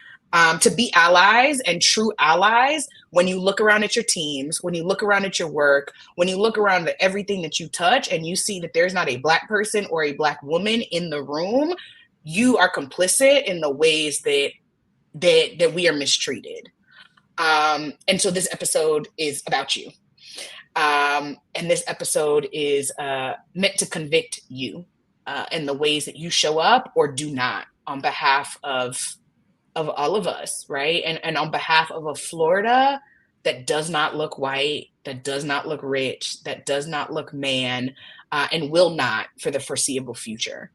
to be allies and true allies. When you look around at your teams, when you look around at your work, when you look around at everything that you touch and you see that there's not a Black person or a Black woman in the room, you are complicit in the ways that we are mistreated. And so this episode is about you. And this episode is meant to convict you in the ways that you show up or do not on behalf of all of us, right? And on behalf of a Florida that does not look white, that does not look rich, that does not look man, and will not for the foreseeable future.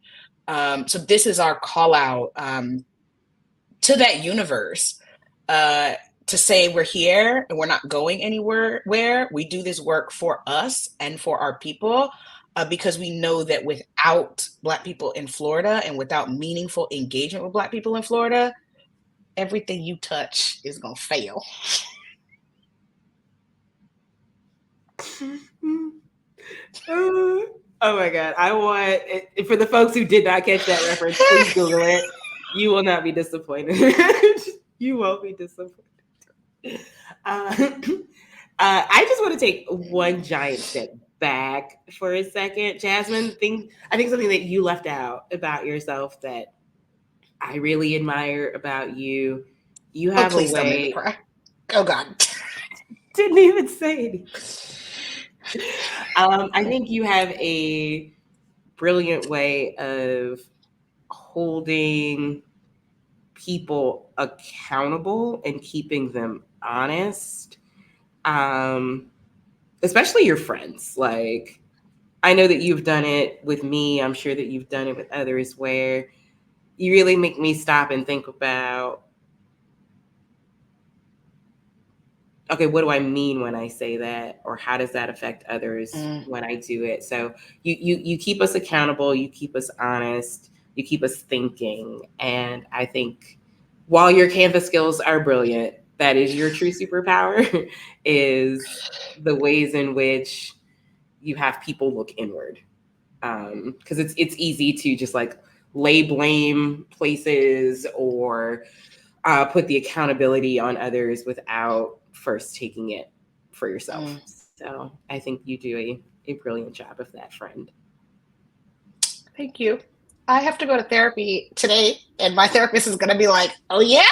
So this is our call out to that universe to say we're here and we're not going anywhere. Where we do this work for us and for our people, because we know that without Black people in Florida and without meaningful engagement with Black people in Florida, everything you touch is gonna fail. Oh my God. I want it, for the folks who did not catch that reference, please Google it. You will not be disappointed. You won't be disappointed. I just want to take one giant step back for a second. Jasmine, I think something that you left out about yourself that I really admire about you. You have please a way. Don't make me cry. Oh God. Didn't even say anything. I think you have a brilliant way of holding people accountable and keeping them honest, especially your friends. Like, I know that you've done it with me. I'm sure that you've done it with others, where you really make me stop and think about, okay, what do I mean when I say that? Or how does that affect others when I do it? So you keep us accountable, you keep us honest, you keep us thinking. And I think while your Canvas skills are brilliant, that is your true superpower, is the ways in which you have people look inward. Because it's easy to just like lay blame places or put the accountability on others without first taking it for yourself. So I think you do a brilliant job of that, friend. Thank you. I have to go to therapy today, and my therapist is going to be like, oh, yeah?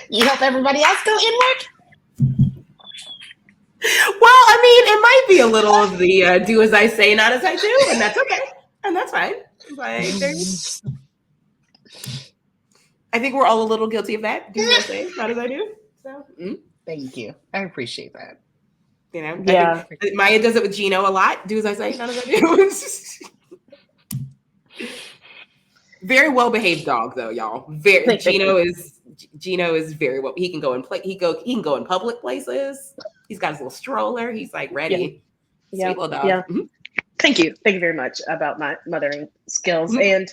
You help everybody else go inward? Well, I mean, it might be a little of the do as I say, not as I do, and that's okay. And that's fine. Like, I think we're all a little guilty of that. Do as I say, not as I do. So, Thank you. I appreciate that. You know, Yeah. I think Maya does it with Gino a lot. Do as I say, not as I do. Very well behaved dog, though, y'all. Gino is very well. He can go and play. He can go in public places. He's got his little stroller. He's like ready. Yeah. Sweet little dog. Yeah. Thank you very much about my mothering skills. And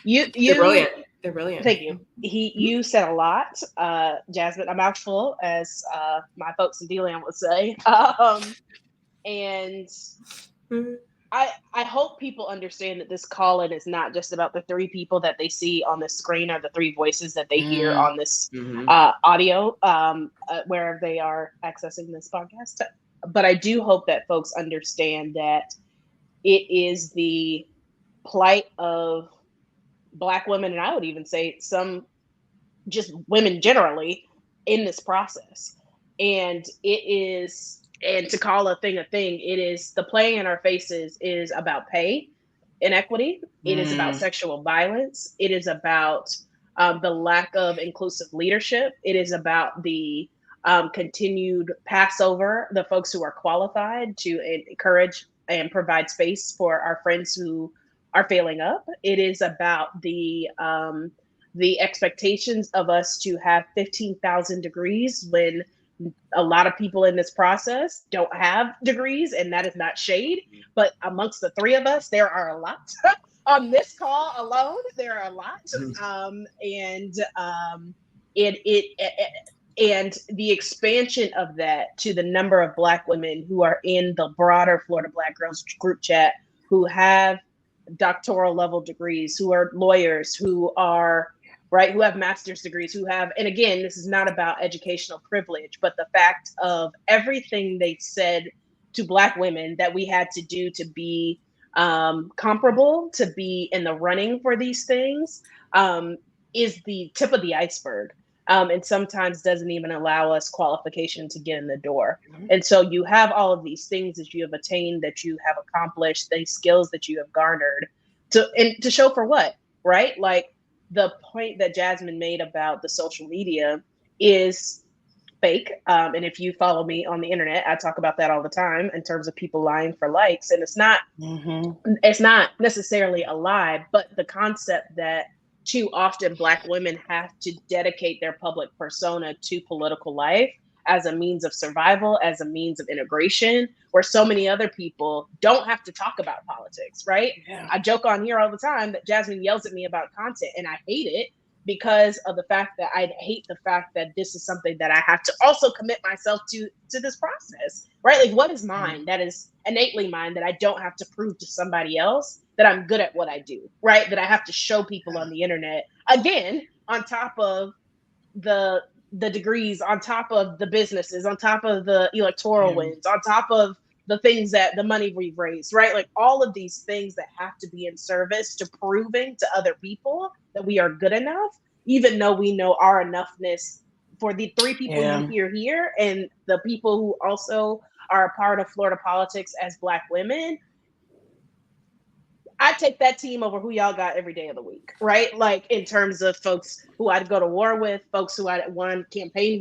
you They're brilliant. They're brilliant. Thank you. You said a lot, Jasmine. A mouthful, as my folks in D-Land would say. And I hope people understand that this call-in is not just about the 3 people that they see on the screen or the 3 voices that they hear on this audio, wherever they are accessing this podcast. But I do hope that folks understand that it is the plight of Black women, and I would even say some just women generally in this process. And it is, and to call a thing, it is the playing in our faces is about pay inequity. It is about sexual violence. It is about the lack of inclusive leadership. It is about the continued pass over the folks who are qualified to encourage and provide space for our friends who are failing up. It is about the expectations of us to have 15,000 degrees when a lot of people in this process don't have degrees, and that is not shade, but amongst the 3 of us, there are a lot. On this call alone, there are a lot. And the expansion of that to the number of Black women who are in the broader Florida Black Girls group chat, who have doctoral level degrees, who are lawyers, who are who have master's degrees, who have, and again, this is not about educational privilege, but the fact of everything they said to Black women that we had to do to be comparable, to be in the running for these things, is the tip of the iceberg. And sometimes doesn't even allow us qualification to get in the door. And so you have all of these things that you have attained, that you have accomplished, these skills that you have garnered to show for what, right? Like the point that Jasmine made about the social media is fake. And if you follow me on the internet, I talk about that all the time in terms of people lying for likes. And it's not necessarily a lie, but the concept that too often Black women have to dedicate their public persona to political life as a means of survival, as a means of integration, where so many other people don't have to talk about politics, right? Yeah. I joke on here all the time that Jasmine yells at me about content, and I hate it because of the fact that I hate the fact that this is something that I have to also commit myself to this process, right? Like, what is mine that is innately mine that I don't have to prove to somebody else that I'm good at what I do, right? That I have to show people on the internet, again, on top of the degrees, on top of the businesses, on top of the electoral wins, on top of the things that the money we've raised, right? Like all of these things that have to be in service to proving to other people that we are good enough, even though we know our enoughness for the 3 people you hear here and the people who also are a part of Florida politics as Black women. I take that team over who y'all got every day of the week, right? Like in terms of folks who I'd go to war with, folks who I'd won campaigns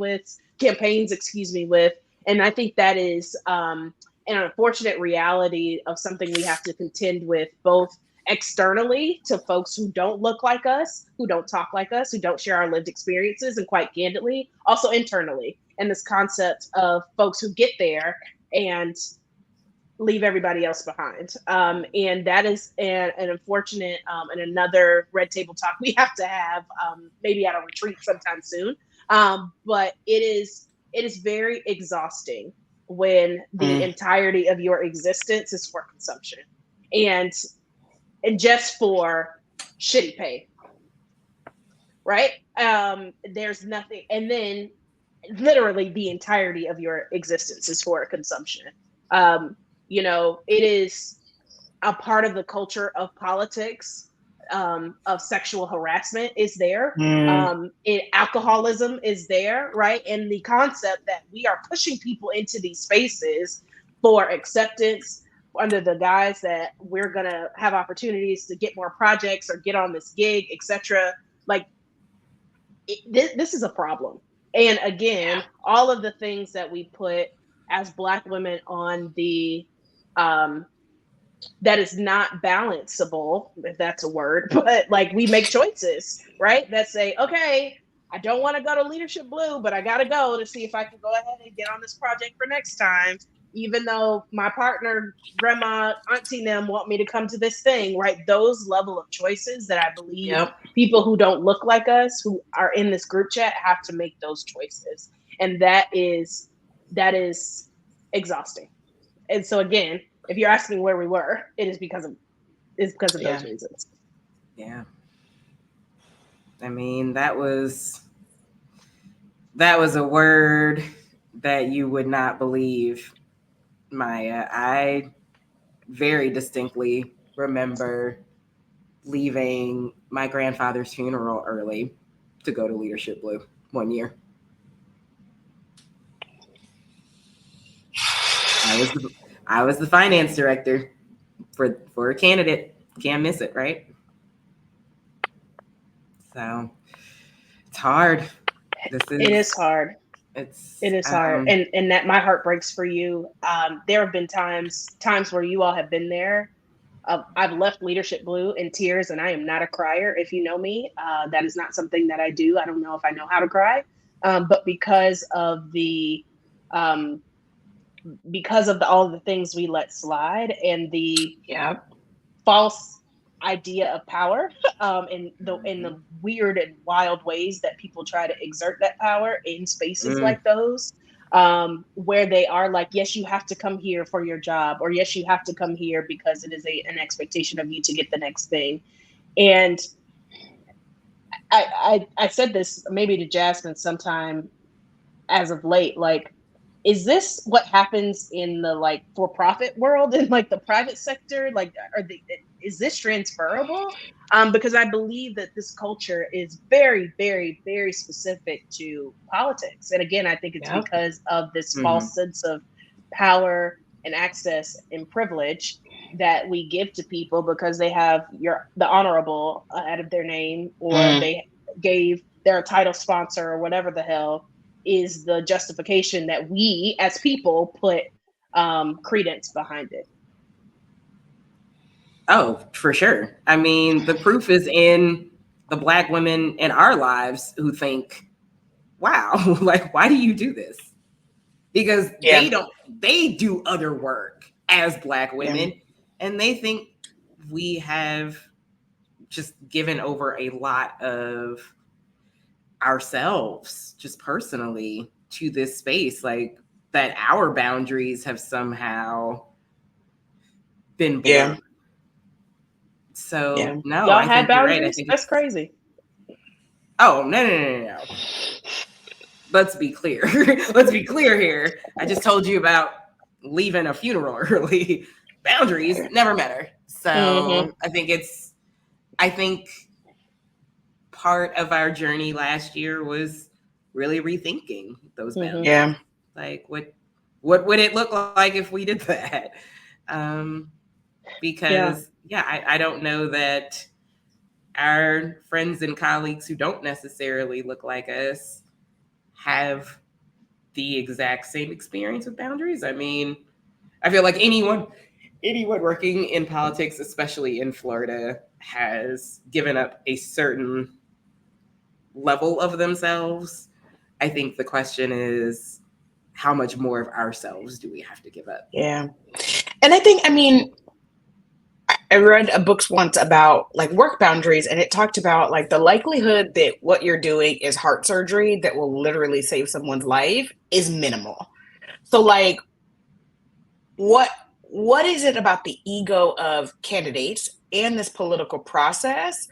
with. And I think that is an unfortunate reality of something we have to contend with both externally to folks who don't look like us, who don't talk like us, who don't share our lived experiences, and quite candidly, also internally. And this concept of folks who get there and leave everybody else behind. And that is an unfortunate and another red table talk we have to have, maybe at a retreat sometime soon. But it is very exhausting when the entirety of your existence is for consumption and just for shitty pay, right? There's nothing, and then literally the entirety of your existence is for consumption. It is a part of the culture of politics, of sexual harassment is there. Alcoholism is there, right? And the concept that we are pushing people into these spaces for acceptance under the guise that we're going to have opportunities to get more projects or get on this gig, etc. Like, this is a problem. And again, all of the things that we put as Black women on the that is not balanceable, if that's a word, but like we make choices, right? That say, okay, I don't want to go to Leadership Blue, but I got to go to see if I can go ahead and get on this project for next time, even though my partner, grandma, auntie, them want me to come to this thing, right? Those level of choices that I believe people who don't look like us, who are in this group chat, have to make those choices. And that is exhausting. And so again, if you're asking where we were, it is because of those reasons. Yeah. I mean, that was a word that you would not believe, Maya. I very distinctly remember leaving my grandfather's funeral early to go to Leadership Blue one year. I was the finance director for a candidate. Can't miss it, right? So it's hard. It is hard. It is hard. And that my heart breaks for you. There have been times where you all have been there. I've left Leadership Blue in tears, and I am not a crier. If you know me, that is not something that I do. I don't know if I know how to cry, but because of all of the things we let slide and the false idea of power, in the weird and wild ways that people try to exert that power in spaces like those, where they are like, yes, you have to come here for your job, or yes, you have to come here because it is an expectation of you to get the next thing. And I said this maybe to Jasmine sometime as of late, like, is this what happens in the like for-profit world, in like the private sector? Like, is this transferable? Because I believe that this culture is very, very, very specific to politics. And again, I think it's because of this false sense of power and access and privilege that we give to people because they have the honorable ahead of their name, or they gave their title sponsor, or whatever the hell is the justification that we as people put credence behind it. Oh, for sure. I mean, the proof is in the Black women in our lives who think, wow, like, why do you do this? Because they do other work as Black women, and they think we have just given over a lot of ourselves just personally to this space, like that our boundaries have somehow been blurred. So no, y'all I had think boundaries? you're right. I think that's crazy. Oh, no. Let's be clear. Let's be clear here. I just told you about leaving a funeral early. Boundaries never matter. So I think part of our journey last year was really rethinking those boundaries. Yeah. Like, what would it look like if we did that? Because I don't know that our friends and colleagues who don't necessarily look like us have the exact same experience with boundaries. I mean, I feel like anyone working in politics, especially in Florida, has given up a certain level of themselves. I think the question is, how much more of ourselves do we have to give up? Yeah. And I mean, I read a book once about like work boundaries, and it talked about like the likelihood that what you're doing is heart surgery that will literally save someone's life is minimal. So like what is it about the ego of candidates and this political process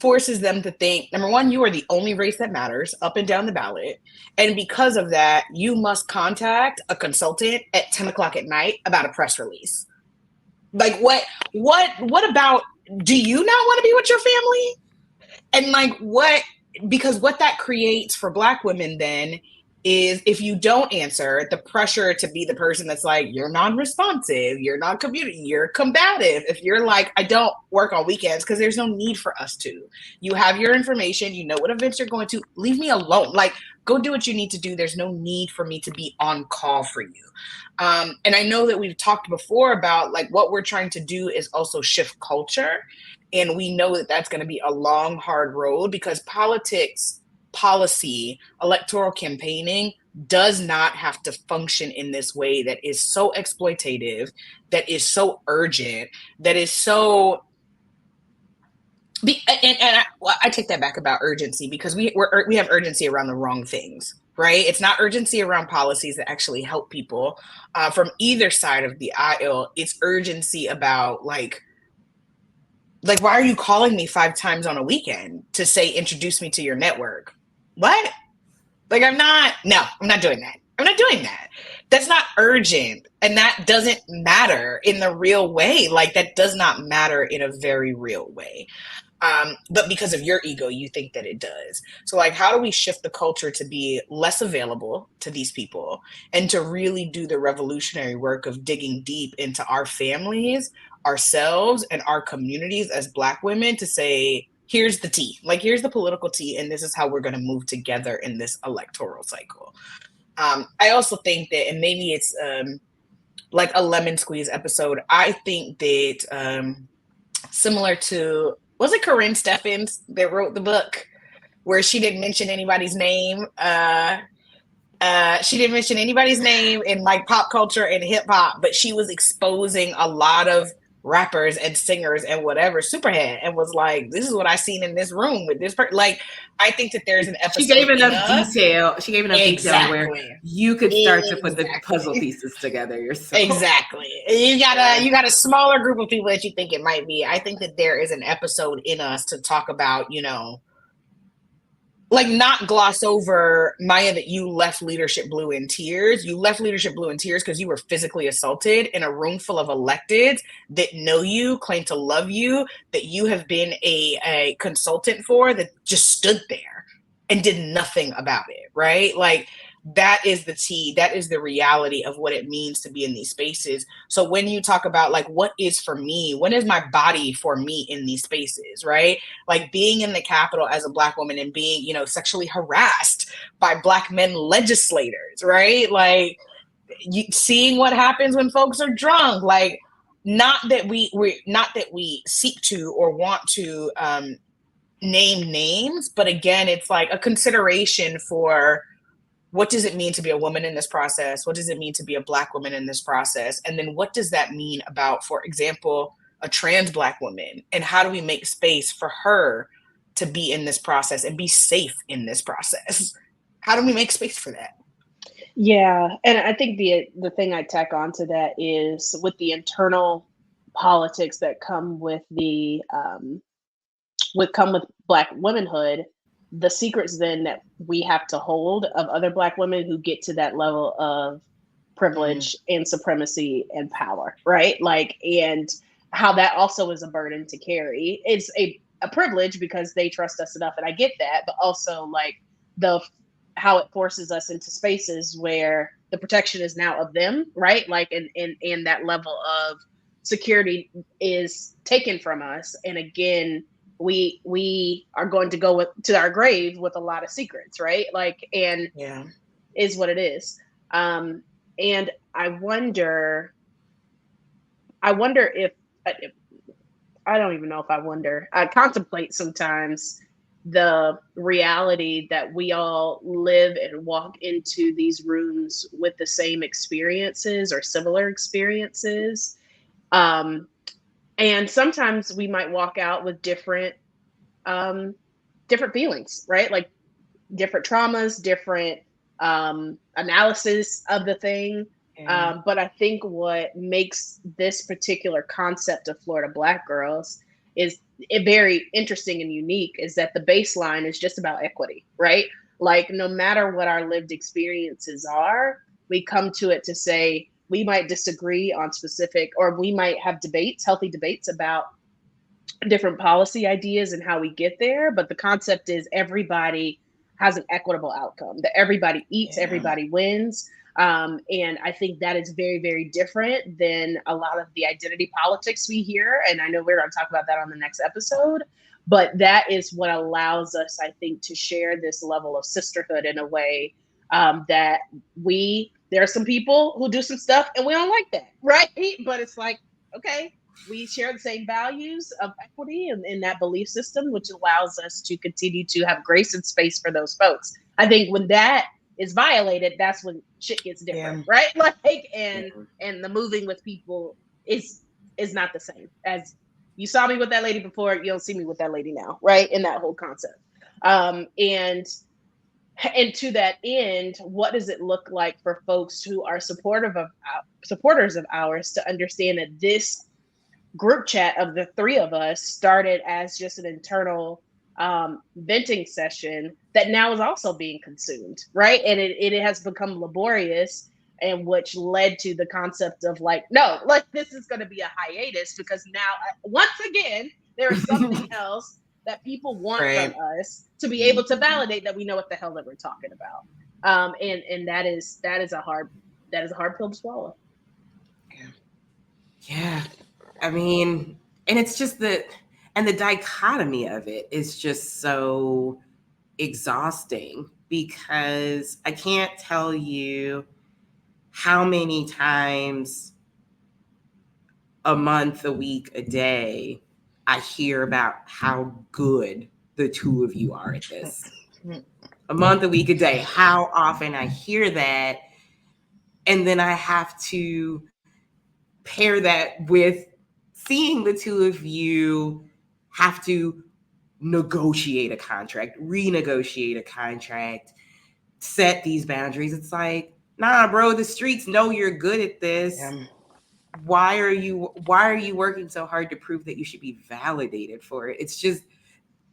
forces them to think, number one, you are the only race that matters up and down the ballot. And because of that, you must contact a consultant at 10 o'clock at night about a press release. Like what about, do you not want to be with your family? And like because what that creates for Black women then is, if you don't answer, the pressure to be the person that's like, you're non-responsive, you're not communicating, you're combative. If you're like, I don't work on weekends because there's no need for us to. You have your information, you know what events you're going to, leave me alone. Like, go do what you need to do. There's no need for me to be on call for you. And I know that we've talked before about like what we're trying to do is also shift culture. And we know that that's going to be a long, hard road, because politics, policy, electoral campaigning does not have to function in this way that is so exploitative, that is so urgent, that is so... I take that back about urgency, because we have urgency around the wrong things, right? It's not urgency around policies that actually help people from either side of the aisle. It's urgency about like, why are you calling me 5 times on a weekend to say, introduce me to your network? What? Like, I'm not doing that. I'm not doing that. That's not urgent. And that doesn't matter in the real way. Like, that does not matter in a very real way. But because of your ego, you think that it does. So like, how do we shift the culture to be less available to these people and to really do the revolutionary work of digging deep into our families, ourselves, and our communities as Black women to say, here's the tea, like here's the political tea, and this is how we're going to move together in this electoral cycle. I also think that, and maybe it's like a lemon squeeze episode, I think that similar to, was it Corinne Steffens that wrote the book where she didn't mention anybody's name? She didn't mention anybody's name in like pop culture and hip hop, but she was exposing a lot of rappers and singers and whatever, Superhead, and was like, this is what I seen in this room with this person. Like, I think that there's an episode. She gave enough detail. She gave enough detail where you could start to put the puzzle pieces together yourself. Exactly. You got a smaller group of people that you think it might be. I think that there is an episode in us to talk about, you know, like, not gloss over, Maya, that you left Leadership Blue in tears. You left Leadership Blue in tears because you were physically assaulted in a room full of electeds that know you, claim to love you, that you have been a consultant for, that just stood there and did nothing about it, right? Like, that is the tea. That is the reality of what it means to be in these spaces. So when you talk about like, what is for me, when is my body for me in these spaces, right? Like, being in the Capitol as a Black woman and being, you know, sexually harassed by Black men legislators, right? Like, seeing what happens when folks are drunk. Like, not that we seek to or want to name names, but again, it's like a consideration for, what does it mean to be a woman in this process? What does it mean to be a Black woman in this process? And then what does that mean about, for example, a trans Black woman? And how do we make space for her to be in this process and be safe in this process? How do we make space for that? Yeah. And I think the thing I tack on to that is, with the internal politics that come with with Black womanhood, the secrets then that we have to hold of other Black women who get to that level of privilege and supremacy and power, right? Like, and how that also is a burden to carry. It's a privilege because they trust us enough, and I get that, but also like how it forces us into spaces where the protection is now of them, right? Like, and that level of security is taken from us. And again, we are going to go to our grave with a lot of secrets, right? Like, and yeah, is what it is. And I wonder, I wonder if I don't even know if I wonder. I contemplate sometimes the reality that we all live and walk into these rooms with the same experiences or similar experiences. Um, and sometimes we might walk out with um, different feelings, right? Like different traumas, different analysis of the thing. Yeah. But I think what makes this particular concept of Florida Black girls is it very interesting and unique is that the baseline is just about equity, right? Like no matter what our lived experiences are, we come to it to say we might disagree on specific, or we might have debates, healthy debates about different policy ideas and how we get there. But the concept is everybody has an equitable outcome, that everybody eats, Yeah. everybody wins. And I think that is very, very different than a lot of the identity politics we hear. And I know we're going to talk about that on the next episode. But that is what allows us, I think, to share this level of sisterhood in a way that there are some people who do some stuff and we don't like that, right? But it's like, okay, we share the same values of equity and that belief system, which allows us to continue to have grace and space for those folks. I think when that is violated, that's when shit gets different, right? Like, and the moving with people is not the same as you saw me with that lady before. You don't see me with that lady now, right? In that whole concept. And to that end, what does it look like for folks who are supporters of ours to understand that this group chat of the three of us started as just an internal venting session that now is also being consumed, right? And it has become laborious, and which led to the concept of like, no, like this is going to be a hiatus because now, once again, there is something else that people want from us to be able to validate that we know what the hell that we're talking about. And that is a hard pill to swallow. Yeah. I mean, and it's just the dichotomy of it is just so exhausting because I can't tell you how many times a month, a week, a day, I hear about how good the two of you are at this. A month, a week, a day, how often I hear that. And then I have to pair that with seeing the two of you have to negotiate a contract, renegotiate a contract, set these boundaries. It's like, nah, bro, the streets know you're good at this. Yeah. Why are you working so hard to prove that you should be validated for it? It's just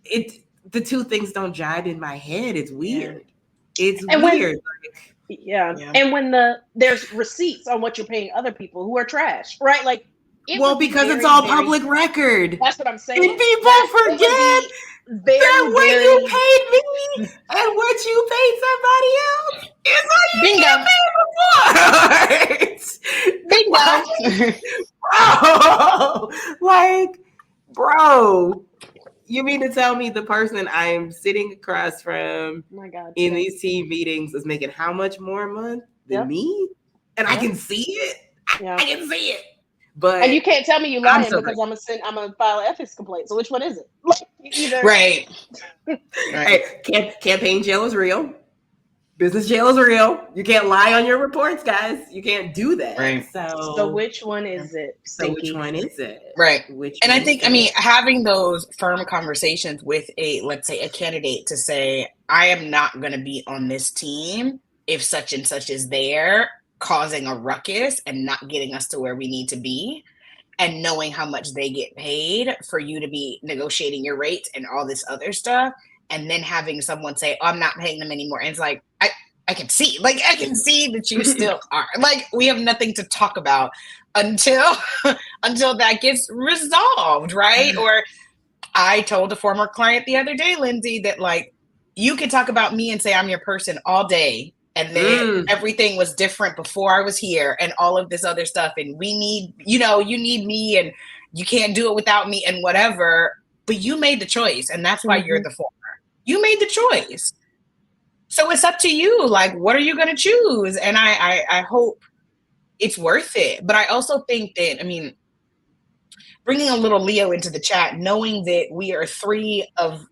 the two things don't jive in my head. It's weird. Yeah. It's weird. Yeah. And when there's receipts on what you're paying other people who are trash, right? Like, because it's all public record. That's what I'm saying. And people forget that what you paid me and what you paid somebody else is what you get paid before. Bro, you mean to tell me the person I'm sitting across from in these team meetings is making how much more a month than me? And I can see it. I can see it. And you can't tell me you lying because I'm gonna file an ethics complaint. So which one is it? Right. Hey, campaign jail is real. Business jail is real. You can't lie on your reports, guys. You can't do that. Right. So which one is it? Which one is it? Right. And I think, having those firm conversations with let's say a candidate to say, I am not going to be on this team if such and such is there, causing a ruckus and not getting us to where we need to be, and knowing how much they get paid for you to be negotiating your rates and all this other stuff, and then having someone say, oh, I'm not paying them anymore. And it's like, I can see that you still are. Like, we have nothing to talk about until that gets resolved, right? Or I told a former client the other day, Lindsay, that like, you could talk about me and say I'm your person all day, and then everything was different before I was here and all of this other stuff. And we need, you need me and you can't do it without me and whatever. But you made the choice, and that's why you're the former. You made the choice. So it's up to you. Like, what are you going to choose? And I hope it's worth it. But I also think that, bringing a little Leo into the chat, knowing that we are 3 of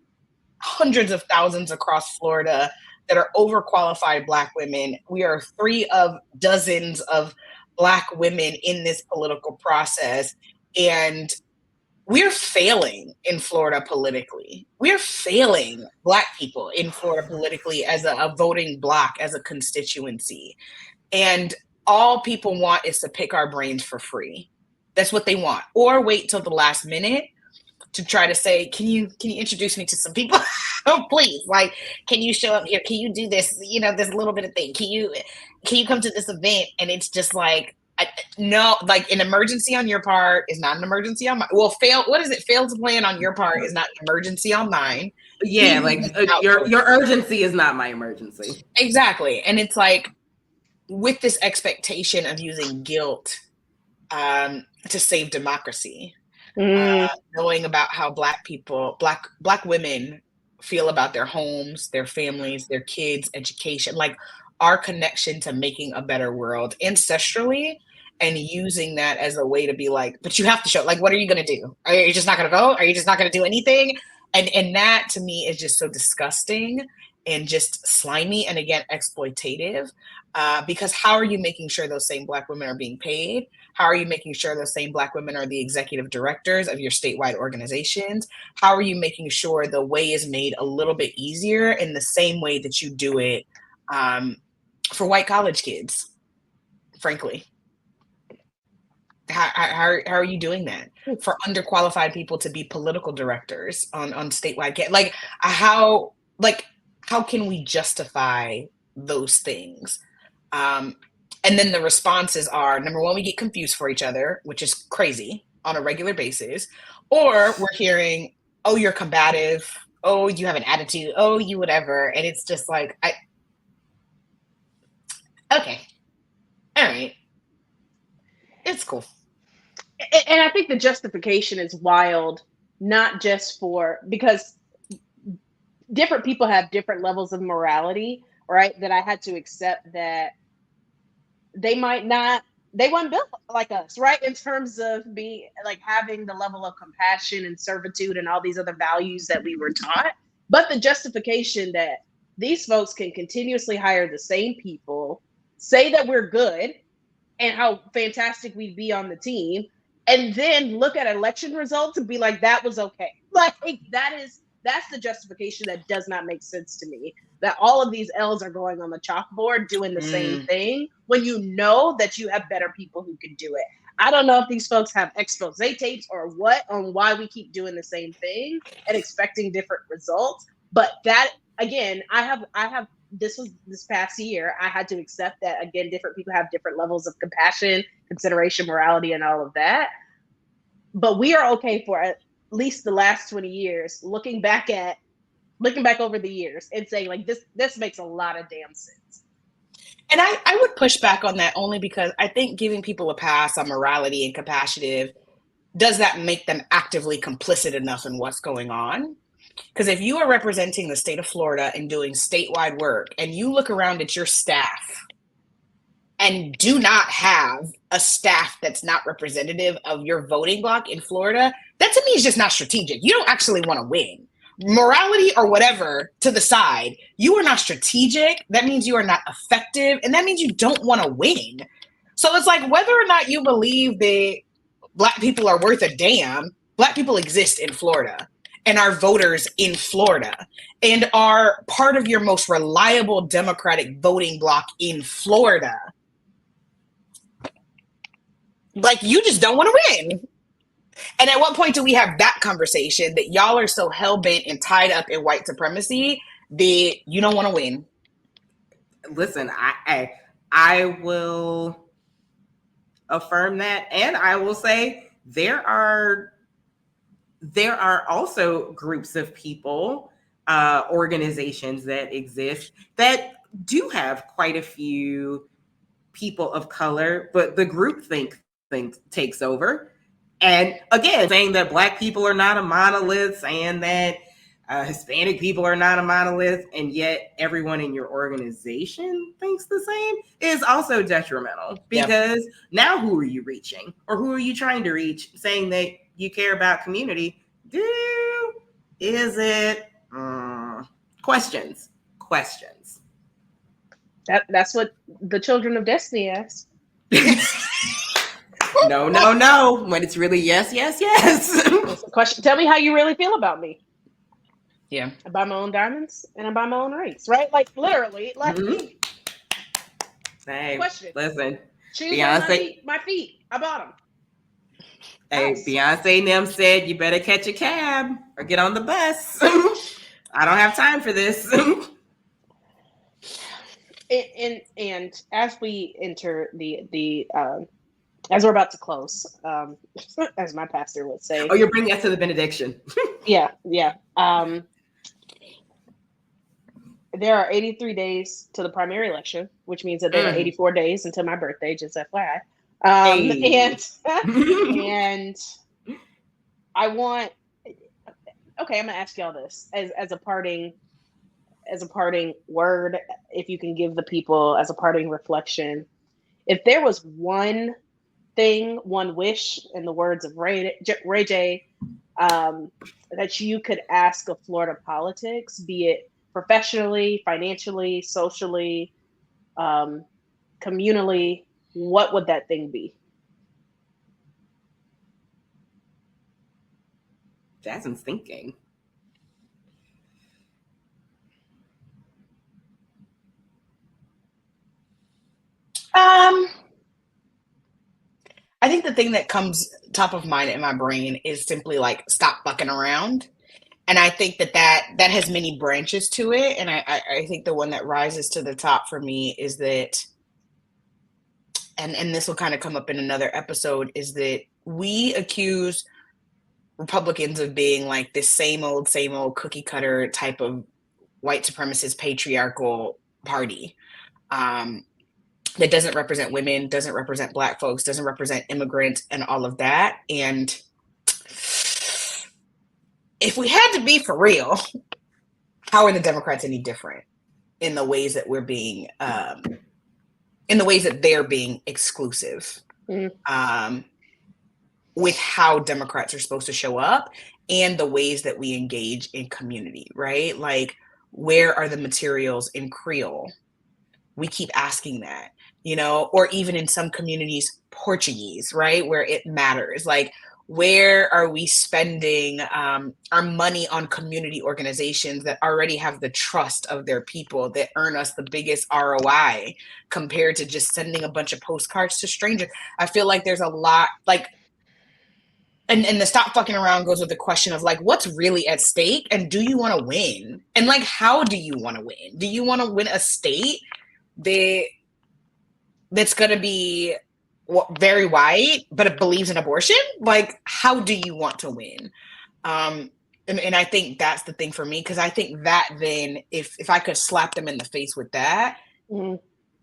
hundreds of thousands across Florida that are overqualified Black women. We are 3 of dozens of Black women in this political process. And we're failing in Florida politically. We're failing Black people in Florida politically as a voting bloc, as a constituency. And all people want is to pick our brains for free. That's what they want. Or wait till the last minute to try to say, can you introduce me to some people? Oh, please, like, can you show up here? Can you do this? You know, this little bit of thing. Can you come to this event? And it's just like, no, like an emergency on your part is not an emergency on mine. Well, what is it? Fail to plan on your part is not an emergency on mine. Yeah, like your urgency is not my emergency. Exactly. And it's like, with this expectation of using guilt to save democracy, knowing about how Black people, Black women feel about their homes, their families, their kids' education, like our connection to making a better world ancestrally, and using that as a way to be like, but you have to show, like, what are you going to do? Are you just not going to vote? Are you just not going to do anything? And that to me is just so disgusting and just slimy and, again, exploitative. Because how are you making sure those same Black women are being paid? How are you making sure those same Black women are the executive directors of your statewide organizations? How are you making sure the way is made a little bit easier in the same way that you do it for white college kids, frankly? How are you doing that for underqualified people to be political directors on statewide? Like how can we justify those things? And then the responses are, number one, we get confused for each other, which is crazy on a regular basis. Or we're hearing, oh, you're combative. Oh, you have an attitude. Oh, you whatever. And it's just like, okay. All right. It's cool. And I think the justification is wild, not just because different people have different levels of morality, right? That I had to accept that they weren't built like us, right? In terms of having the level of compassion and servitude and all these other values that we were taught. But the justification that these folks can continuously hire the same people, say that we're good and how fantastic we'd be on the team, and then look at election results and be like, that was okay. Like that's the justification that does not make sense to me. That all of these L's are going on the chalkboard doing the same thing when you know that you have better people who can do it. I don't know if these folks have expose tapes or what on why we keep doing the same thing and expecting different results. But that, again, I have this past year, I had to accept that, again, different people have different levels of compassion, consideration, morality, and all of that. But we are okay for at least the last 20 years, looking back over the years and saying, like, this makes a lot of damn sense. And I would push back on that only because I think giving people a pass on morality and compassionate, does that make them actively complicit enough in what's going on? Because if you are representing the state of Florida and doing statewide work and you look around at your staff and do not have a staff that's not representative of your voting bloc in Florida, that to me is just not strategic. You don't actually want to win. Morality or whatever to the side, you are not strategic. That means you are not effective. And that means you don't want to win. So it's like, whether or not you believe that Black people are worth a damn, Black people exist in Florida and are voters in Florida and are part of your most reliable Democratic voting bloc in Florida. Like, you just don't want to win. And at what point do we have that conversation that y'all are so hell-bent and tied up in white supremacy that you don't want to win? Listen, I will affirm that. And I will say there are also groups of people, organizations that exist that do have quite a few people of color, but the groupthink thing takes over. And again, saying that Black people are not a monolith, saying that Hispanic people are not a monolith, and yet everyone in your organization thinks the same is also detrimental, because now who are you reaching, or who are you trying to reach, saying that you care about community. Is it? Questions. That's what the children of Destiny asked. No. When it's really yes. That's the question. Tell me how you really feel about me. Yeah. I buy my own diamonds and I buy my own rings, right? Like literally, like Hey, question. listen. Shoes Beyonce, on my feet. I bought them. Hey, House. Beyonce and them said you better catch a cab or get on the bus. I don't have time for this. And as we enter the as we're about to close, as my pastor would say. Oh, you're bringing us to the benediction. Yeah. There are 83 days to the primary election, which means that there are 84 days until my birthday, just FYI. And I want, okay, I'm gonna ask y'all this as a parting word, if you can give the people as a parting reflection, if there was one thing, one wish, in the words of Ray J, that you could ask of Florida politics, be it professionally, financially, socially, communally, what would that thing be? Jasmine's thinking. I think the thing that comes top of mind in my brain is simply like stop fucking around. And I think that has many branches to it. And I think the one that rises to the top for me is that, and this will kind of come up in another episode, is that we accuse Republicans of being like this same old cookie cutter type of white supremacist patriarchal party. That doesn't represent women, doesn't represent Black folks, doesn't represent immigrants and all of that. And if we had to be for real, how are the Democrats any different in the ways that we're being, in the ways that they're being exclusive, with how Democrats are supposed to show up and the ways that we engage in community, right? Like, where are the materials in Creole? We keep asking that, you know, or even in some communities, Portuguese, right? Where it matters. Like, where are we spending our money on community organizations that already have the trust of their people, that earn us the biggest ROI compared to just sending a bunch of postcards to strangers? I feel like there's a lot, like, and the stop fucking around goes with the question of like, what's really at stake, and do you want to win? And like, how do you want to win? Do you want to win a state that's going to be very white, but it believes in abortion? Like, how do you want to win? And I think that's the thing for me, because I think that then, if I could slap them in the face with that,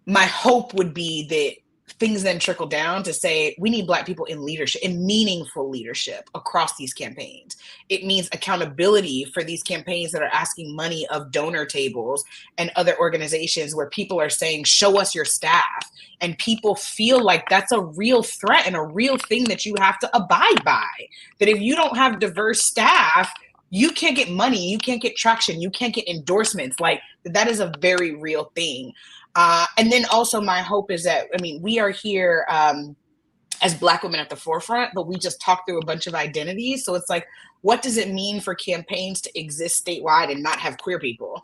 my hope would be that things then trickle down to say, we need Black people in leadership, in meaningful leadership across these campaigns. It means accountability for these campaigns that are asking money of donor tables and other organizations where people are saying, show us your staff. And people feel like that's a real threat and a real thing that you have to abide by. That if you don't have diverse staff, you can't get money, you can't get traction, you can't get endorsements. Like, that is a very real thing. And then also my hope is that, I mean, we are here as Black women at the forefront, but we just talked through a bunch of identities. So it's like, what does it mean for campaigns to exist statewide and not have queer people,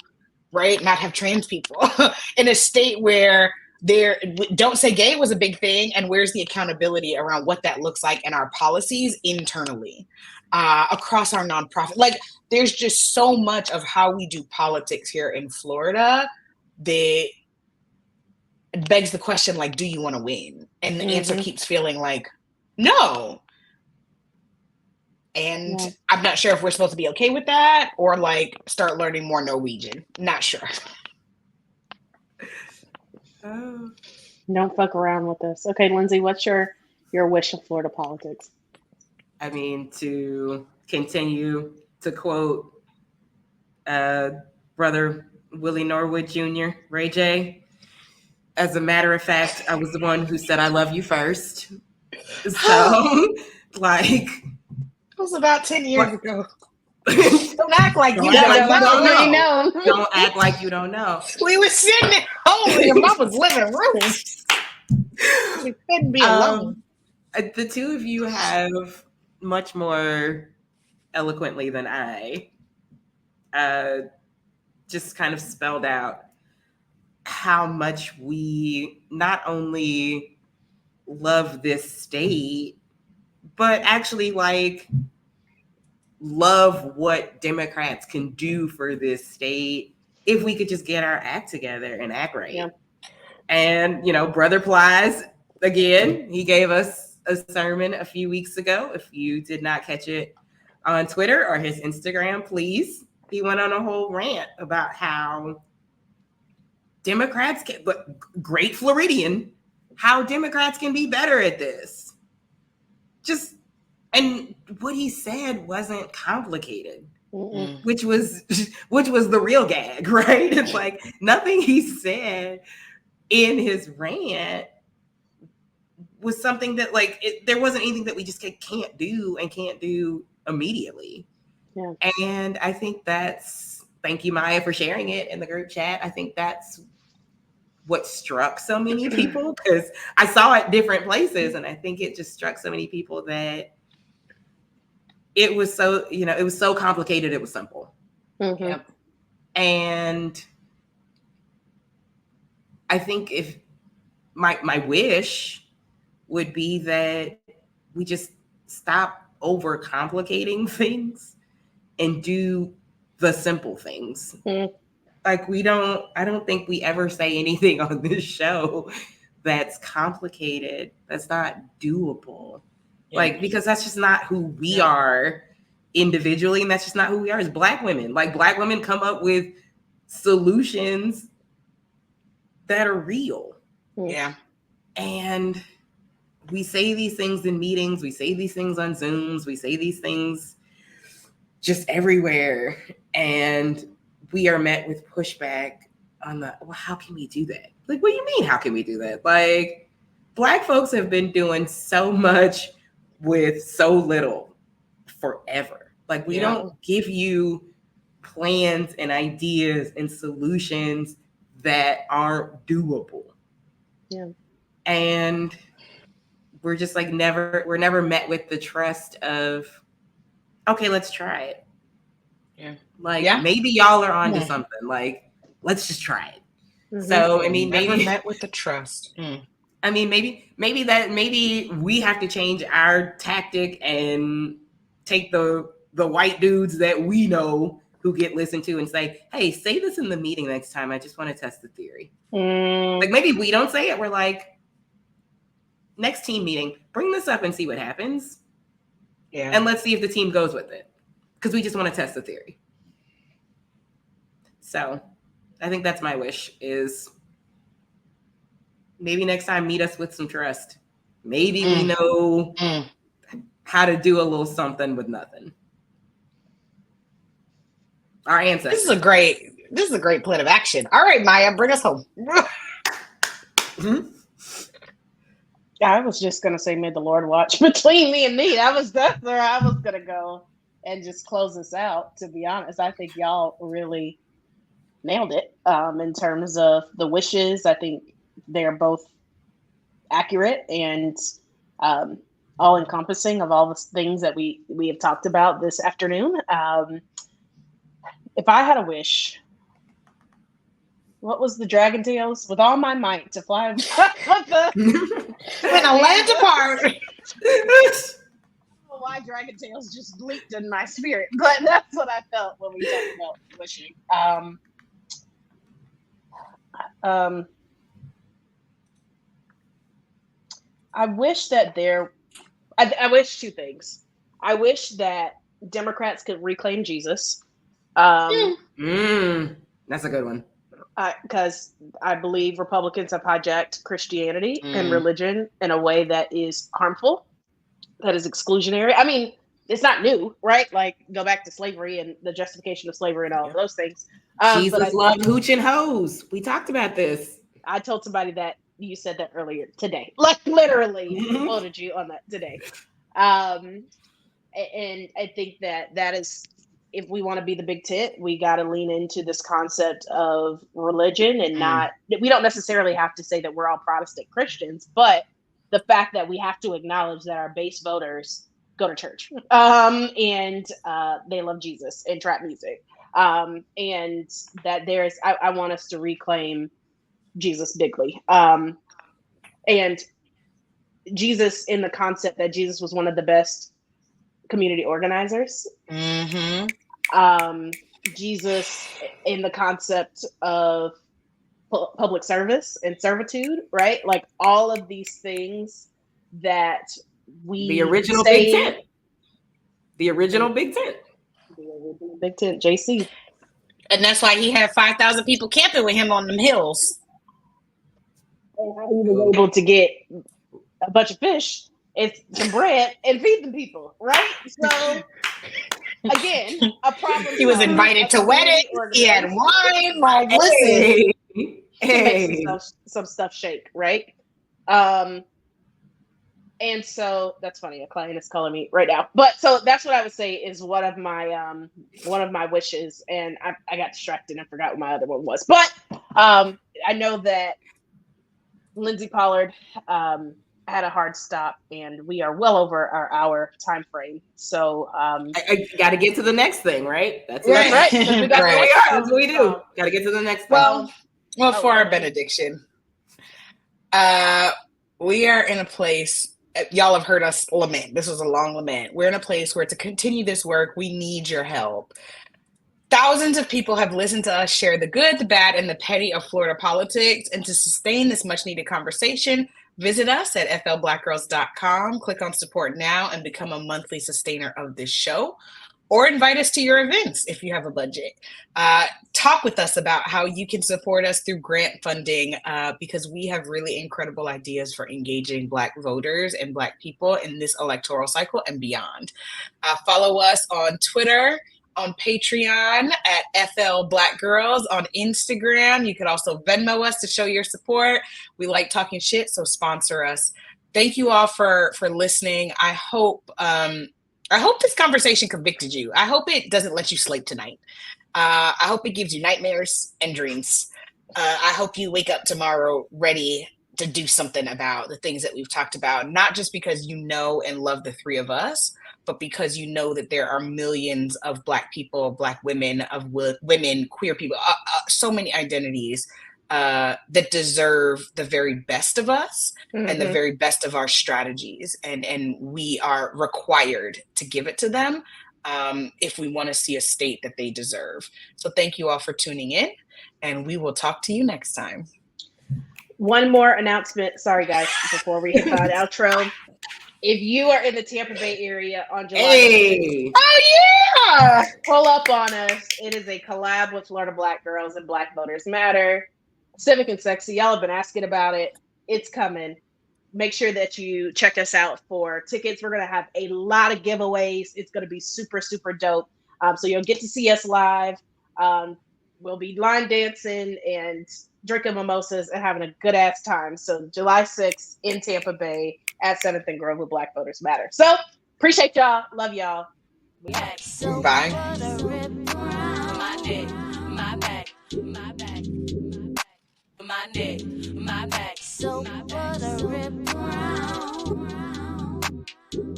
right? Not have trans people in a state where don't say gay was a big thing, and where's the accountability around what that looks like in our policies internally across our nonprofit? Like, there's just so much of how we do politics here in Florida that it begs the question, like, do you want to win? And the answer keeps feeling like, no. And I'm not sure if we're supposed to be okay with that or like start learning more Norwegian. Not sure. Don't fuck around with this. Okay, Lindsay, what's your wish of Florida politics? I mean, to continue to quote brother Willie Norwood Jr., Ray J, as a matter of fact, I was the one who said I love you first. So, like, was about 10 years ago. Don't act like you don't know. Don't act like you don't know. We were sitting at home in your mama's living room. We couldn't be alone. The two of you have much more eloquently than I just kind of spelled out how much we not only love this state, but actually like love what Democrats can do for this state if we could just get our act together and act right. Yeah. And, you know, Brother Plies, again, he gave us a sermon a few weeks ago. If you did not catch it on Twitter or his Instagram, please. He went on a whole rant about how Democrats can, but great Floridian, how Democrats can be better at this. Just, and what he said wasn't complicated, which was the real gag, right? It's like nothing he said in his rant was something that like there wasn't anything that we just can't do immediately. Yeah. And I think thank you, Maya, for sharing it in the group chat. I think that's what struck so many people, because I saw it different places, and I think it just struck so many people that it was so, you know, it was so complicated, it was simple. Mm-hmm. Yep. And I think if my wish would be that we just stop overcomplicating things and do the simple things. Mm-hmm. Like I don't think we ever say anything on this show that's complicated, that's not doable. Yeah. Like, because that's just not who we are individually, and that's just not who we are as Black women. Like, Black women come up with solutions that are real. Yeah. And we say these things in meetings, we say these things on Zooms, we say these things just everywhere, and we are met with pushback on well, how can we do that? Like, what do you mean, how can we do that? Like, Black folks have been doing so much with so little forever. Like, we don't give you plans and ideas and solutions that aren't doable. Yeah. And we're just like we're never met with the trust of, okay, let's try it. Yeah. Like, maybe y'all are onto something. Like, let's just try it. Mm-hmm. So, I mean, never met with the trust. I mean, maybe we have to change our tactic and take the white dudes that we know who get listened to and say, hey, say this in the meeting next time. I just want to test the theory. Like, maybe we don't say it. We're like, next team meeting, bring this up and see what happens. Yeah. And let's see if the team goes with it. Because we just want to test the theory. So I think that's my wish, is maybe next time meet us with some trust. Maybe we know how to do a little something with nothing. Our ancestors. This is a great plan of action. All right, Maya, bring us home. Mm-hmm. I was just gonna say, may the Lord watch between me and me. That's where I was gonna go and just close this out. To be honest, I think y'all really nailed it in terms of the wishes. I think they're both accurate and all encompassing of all the things that we have talked about this afternoon. If I had a wish, what was the dragon tails? With all my might to fly when I land apart. Why dragon tails just leaped in my spirit, but that's what I felt when we talked about wishing. I wish that I wish two things. I wish that Democrats could reclaim Jesus. That's a good one. Because I believe Republicans have hijacked Christianity and religion in a way that is harmful, that is exclusionary. I mean, it's not new, right? Like, go back to slavery and the justification of slavery and all of those things. Jesus loved hooch and hoes. We talked about this. I told somebody that you said that earlier today. Like, literally quoted you on that today. And I think that is, if we want to be the big tent, we got to lean into this concept of religion and not, we don't necessarily have to say that we're all Protestant Christians, but the fact that we have to acknowledge that our base voters go to church, and they love Jesus and trap music, and that there's, I want us to reclaim Jesus bigly, and Jesus, in the concept that Jesus was one of the best community organizers. Jesus in the concept of public service and servitude, right? Like all of these things that we the original Big Tent. The original Big Tent. The original Big Tent, JC. And that's why he had 5,000 people camping with him on them hills. And how he was able to get a bunch of fish and some bread and feed the people, right? So again, a problem. He was invited to weddings. He had wine. Like, listen, make some stuff shake, right? And so that's funny. A client is calling me right now, but so that's what I would say is one of my wishes. And I got distracted and forgot what my other one was. But I know that Lindsay Pollard had a hard stop, and we are well over our hour time frame. So I got to get to the next thing, right? That's right. We got right. That's what we do. Got to get to the next thing. Well, for our benediction, we are in a place. Y'all have heard us lament. This was a long lament. We're in a place where to continue this work, we need your help. Thousands of people have listened to us share the good, the bad, and the petty of Florida politics. And to sustain this much needed conversation, visit us at flblackgirls.com, click on support now, and become a monthly sustainer of this show. Or invite us to your events if you have a budget. Talk with us about how you can support us through grant funding, because we have really incredible ideas for engaging Black voters and Black people in this electoral cycle and beyond. Follow us on Twitter, on Patreon at FL Black Girls, on Instagram. You could also Venmo us to show your support. We like talking shit, so sponsor us. Thank you all for listening. I hope this conversation convicted you. I hope it doesn't let you sleep tonight. I hope it gives you nightmares and dreams. I hope you wake up tomorrow ready to do something about the things that we've talked about, not just because you know and love the three of us, but because you know that there are millions of Black people, Black women, women, queer people, so many identities that deserve the very best of us and the very best of our strategies. And we are required to give it to them if we want to see a state that they deserve. So thank you all for tuning in, and we will talk to you next time. One more announcement. Sorry, guys, before we hit the outro. If you are in the Tampa Bay area on July 6th, pull up on us. It is a collab with Florida Black Girls and Black Voters Matter. Civic and Sexy. Y'all have been asking about it. It's coming. Make sure that you check us out for tickets. We're going to have a lot of giveaways. It's going to be super, super dope. So you'll get to see us live. We'll be line dancing and drinking mimosas and having a good ass time. So July 6th in Tampa Bay at 7th and Grove with Black Voters Matter. So appreciate y'all. Love y'all. Bye.